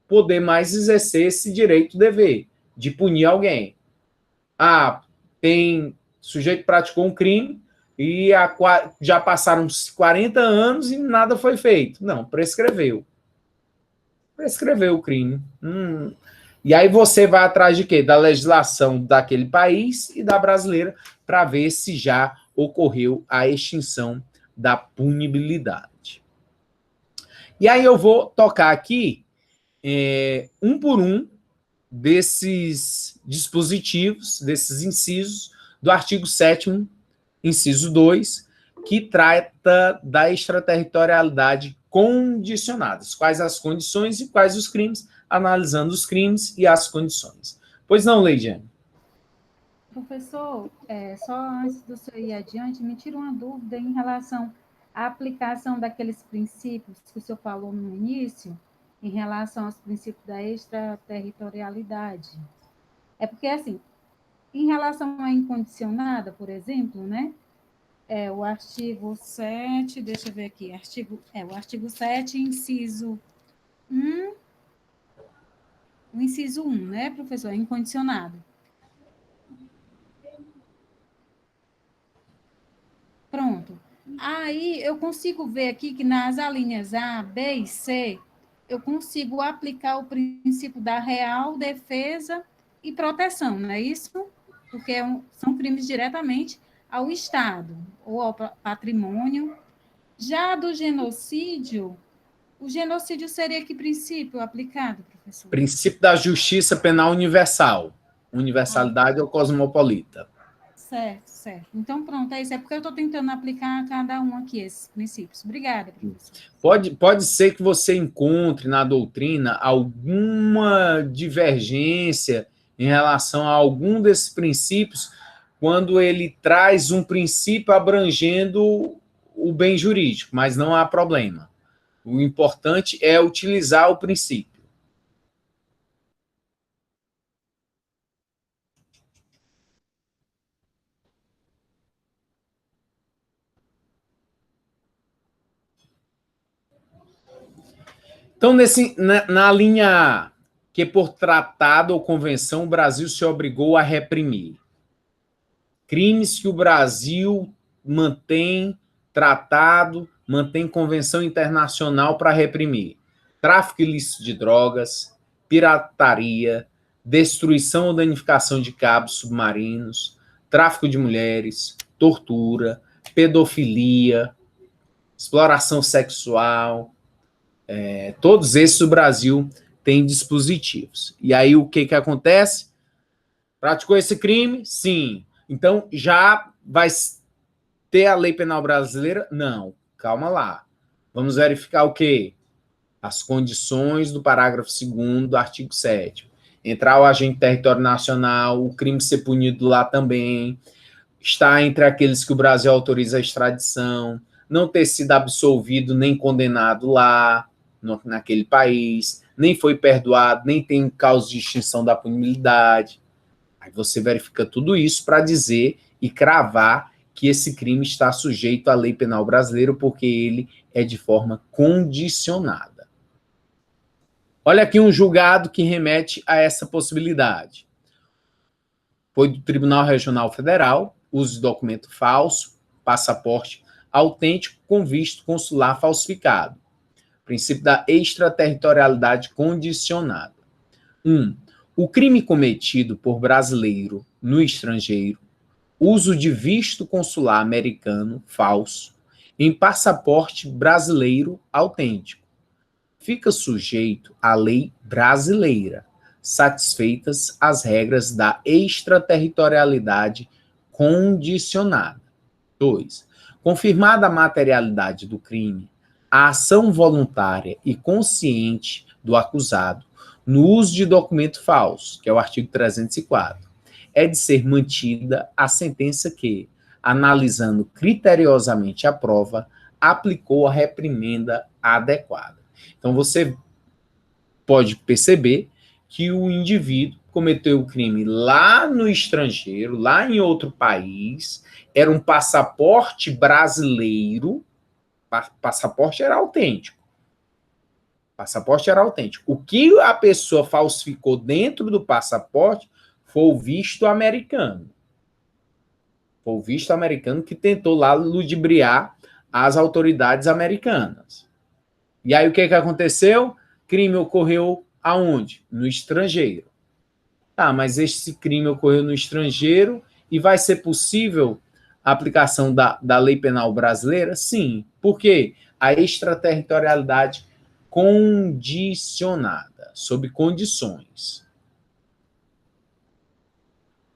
poder mais exercer esse direito-dever de punir alguém. Ah, tem sujeito praticou um crime e já passaram 40 anos e nada foi feito. Não, prescreveu. Prescreveu o crime. E aí você vai atrás de quê? Da legislação daquele país e da brasileira para ver se já ocorreu a extinção da punibilidade. E aí eu vou tocar aqui um por um desses dispositivos, desses incisos do artigo 7º, inciso 2, que trata da extraterritorialidade condicionada. Quais as condições e quais os crimes, analisando os crimes e as condições. Pois não, Leidiane? Professor, só antes do senhor ir adiante, me tira uma dúvida em relação à aplicação daqueles princípios que o senhor falou no início, em relação aos princípios da extraterritorialidade. É porque, assim, em relação à incondicionada, por exemplo, né? O artigo 7, deixa eu ver aqui, o artigo 7, inciso 1, o inciso 1, né, professor? É incondicionado. Pronto. Aí eu consigo ver aqui que nas alíneas A, B e C, eu consigo aplicar o princípio da real defesa e proteção, não é isso? Porque são crimes diretamente ao Estado ou ao patrimônio. Já do genocídio, o genocídio seria que princípio aplicado, professor? Princípio da justiça penal universal. Universalidade ou cosmopolita. Certo, certo. Então, pronto, é isso. É porque eu estou tentando aplicar a cada um aqui esses princípios. Obrigada, professor. Pode ser que você encontre na doutrina alguma divergência em relação a algum desses princípios, quando ele traz um princípio abrangendo o bem jurídico, mas não há problema. O importante é utilizar o princípio. Então, na linha A, que por tratado ou convenção o Brasil se obrigou a reprimir. Crimes que o Brasil mantém tratado, mantém convenção internacional para reprimir. Tráfico ilícito de drogas, pirataria, destruição ou danificação de cabos submarinos, tráfico de mulheres, tortura, pedofilia, exploração sexual, todos esses o Brasil tem dispositivos. E aí o que acontece? Praticou esse crime? Sim. Então já vai ter a lei penal brasileira? Não. Calma lá. Vamos verificar o quê? As condições do parágrafo 2º do artigo 7º. Entrar o agente território nacional, o crime ser punido lá também, está entre aqueles que o Brasil autoriza a extradição, não ter sido absolvido nem condenado lá, naquele país, nem foi perdoado, nem tem causa de extinção da punibilidade. Aí você verifica tudo isso para dizer e cravar que esse crime está sujeito à lei penal brasileira, porque ele é de forma condicionada. Olha aqui um julgado que remete a essa possibilidade. Foi do Tribunal Regional Federal, uso de documento falso, passaporte autêntico com visto consular falsificado. Princípio da extraterritorialidade condicionada. 1. O crime cometido por brasileiro no estrangeiro, uso de visto consular americano falso em passaporte brasileiro autêntico, fica sujeito à lei brasileira, satisfeitas as regras da extraterritorialidade condicionada. 2. Confirmada a materialidade do crime, a ação voluntária e consciente do acusado no uso de documento falso, que é o artigo 304, é de ser mantida a sentença que, analisando criteriosamente a prova, aplicou a reprimenda adequada. Então, você pode perceber que o indivíduo cometeu o crime lá no estrangeiro, lá em outro país, era um passaporte brasileiro, passaporte era autêntico. Passaporte era autêntico. O que a pessoa falsificou dentro do passaporte foi o visto americano. Foi o visto americano que tentou lá ludibriar as autoridades americanas. E aí o que aconteceu? Crime ocorreu aonde? No estrangeiro. Ah, mas esse crime ocorreu no estrangeiro e vai ser possível a aplicação da lei penal brasileira? Sim. Por quê? A extraterritorialidade condicionada, sob condições.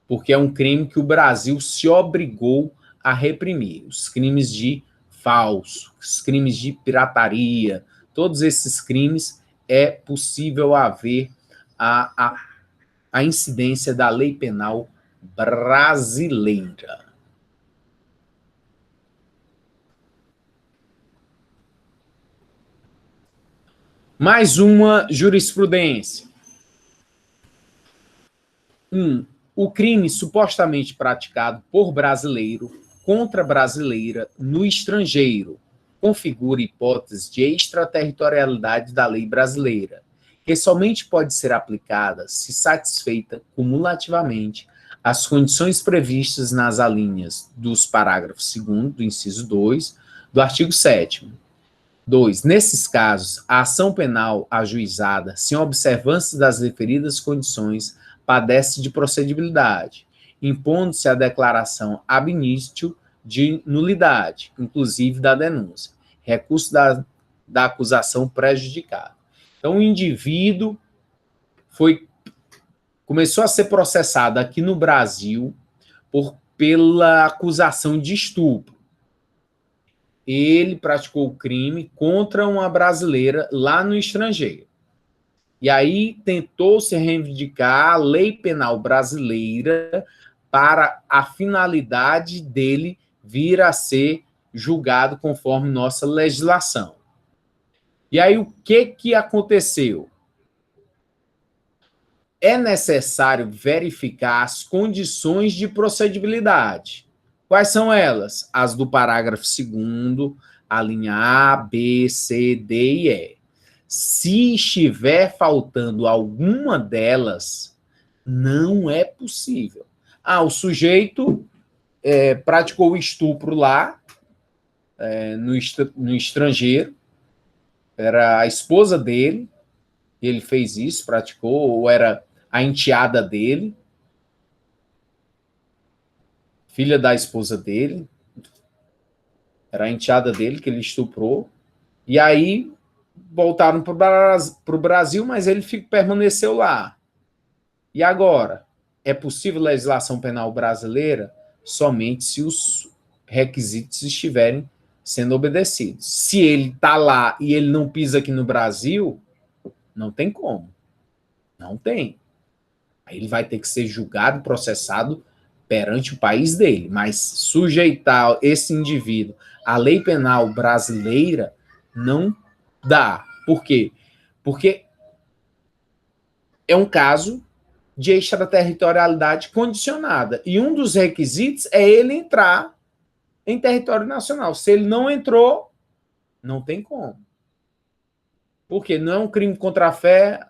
Porque é um crime que o Brasil se obrigou a reprimir. Os crimes de falso, os crimes de pirataria, todos esses crimes é possível haver a incidência da lei penal brasileira. Mais uma jurisprudência. 1. O crime supostamente praticado por brasileiro contra brasileira no estrangeiro configura hipótese de extraterritorialidade da lei brasileira, que somente pode ser aplicada se satisfeita cumulativamente as condições previstas nas alíneas dos parágrafos 2º do inciso 2 do artigo 7º. 2. Nesses casos, a ação penal ajuizada, sem observância das referidas condições, padece de procedibilidade, impondo-se a declaração ab initio de nulidade, inclusive da denúncia, recurso da acusação prejudicada. Então, o indivíduo começou a ser processado aqui no Brasil pela acusação de estupro. Ele praticou o crime contra uma brasileira lá no estrangeiro. E aí tentou-se reivindicar a lei penal brasileira para a finalidade dele vir a ser julgado conforme nossa legislação. E aí o que aconteceu? É necessário verificar as condições de procedibilidade. Quais são elas? As do parágrafo 2º, a linha A, B, C, D e E. Se estiver faltando alguma delas, não é possível. Ah, o sujeito praticou o estupro lá, no estrangeiro, era a esposa dele, ele fez isso, praticou, ou era a enteada dele, filha da esposa dele, era a enteada dele que ele estuprou, e aí voltaram para o Brasil, mas ele permaneceu lá. E agora? É possível legislação penal brasileira somente se os requisitos estiverem sendo obedecidos. Se ele está lá e ele não pisa aqui no Brasil, não tem como. Não tem. Aí ele vai ter que ser julgado, processado perante o país dele. Mas sujeitar esse indivíduo à lei penal brasileira não dá. Por quê? Porque é um caso de extraterritorialidade condicionada. E um dos requisitos é ele entrar em território nacional. Se ele não entrou, não tem como. Porque não é um crime contra a fé,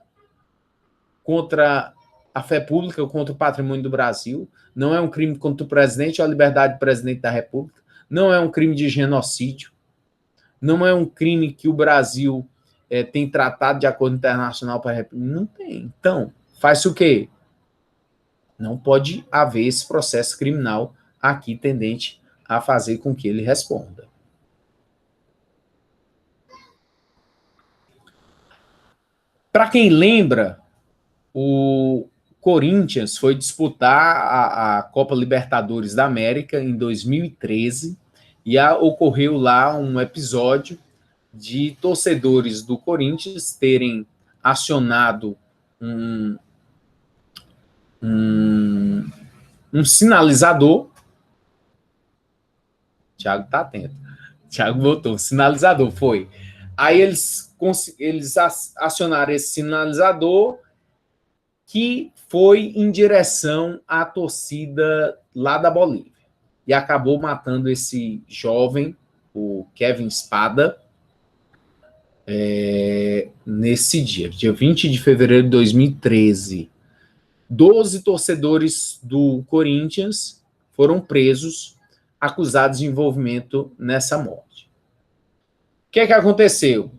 contra a fé pública, contra o patrimônio do Brasil. Não é um crime contra o presidente ou a liberdade do presidente da República. Não é um crime de genocídio. Não é um crime que o Brasil tem tratado de acordo internacional para a República. Não tem. Então, faz o quê? Não pode haver esse processo criminal aqui tendente a fazer com que ele responda. Para quem lembra, o Corinthians foi disputar a Copa Libertadores da América em 2013 e ocorreu lá um episódio de torcedores do Corinthians terem acionado um sinalizador. Thiago está atento. Thiago botou um sinalizador, foi. Aí eles acionaram esse sinalizador que foi em direção à torcida lá da Bolívia. E acabou matando esse jovem, o Kevin Espada, nesse dia 20 de fevereiro de 2013. 12 torcedores do Corinthians foram presos, acusados de envolvimento nessa morte. O que é que aconteceu?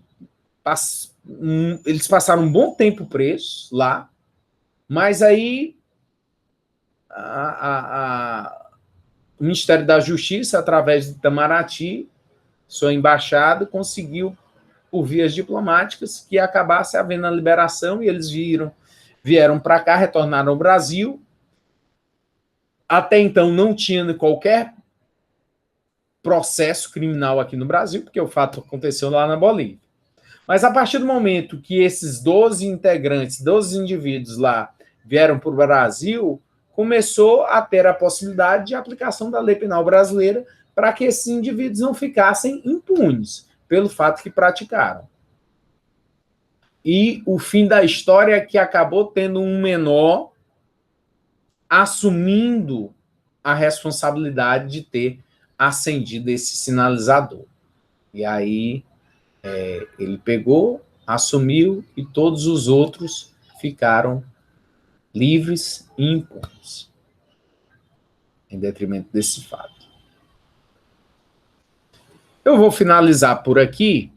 Eles passaram um bom tempo presos lá, mas aí o Ministério da Justiça, através de Itamaraty, sua embaixada, conseguiu, por vias diplomáticas, que acabasse havendo a liberação, e eles vieram para cá, retornaram ao Brasil. Até então não tinha qualquer processo criminal aqui no Brasil, porque o fato aconteceu lá na Bolívia. Mas a partir do momento que esses 12 integrantes, 12 indivíduos lá vieram para o Brasil, começou a ter a possibilidade de aplicação da lei penal brasileira para que esses indivíduos não ficassem impunes pelo fato que praticaram. E o fim da história é que acabou tendo um menor assumindo a responsabilidade de ter acendido esse sinalizador. E aí ele pegou, assumiu, e todos os outros ficaram livres e impunes, em detrimento desse fato. Eu vou finalizar por aqui,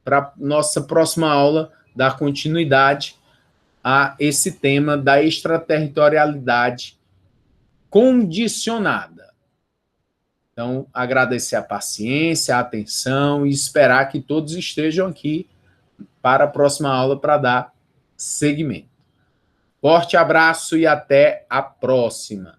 para nossa próxima aula dar continuidade a esse tema da extraterritorialidade condicionada. Então, agradecer a paciência, a atenção e esperar que todos estejam aqui para a próxima aula para dar seguimento. Forte abraço e até a próxima.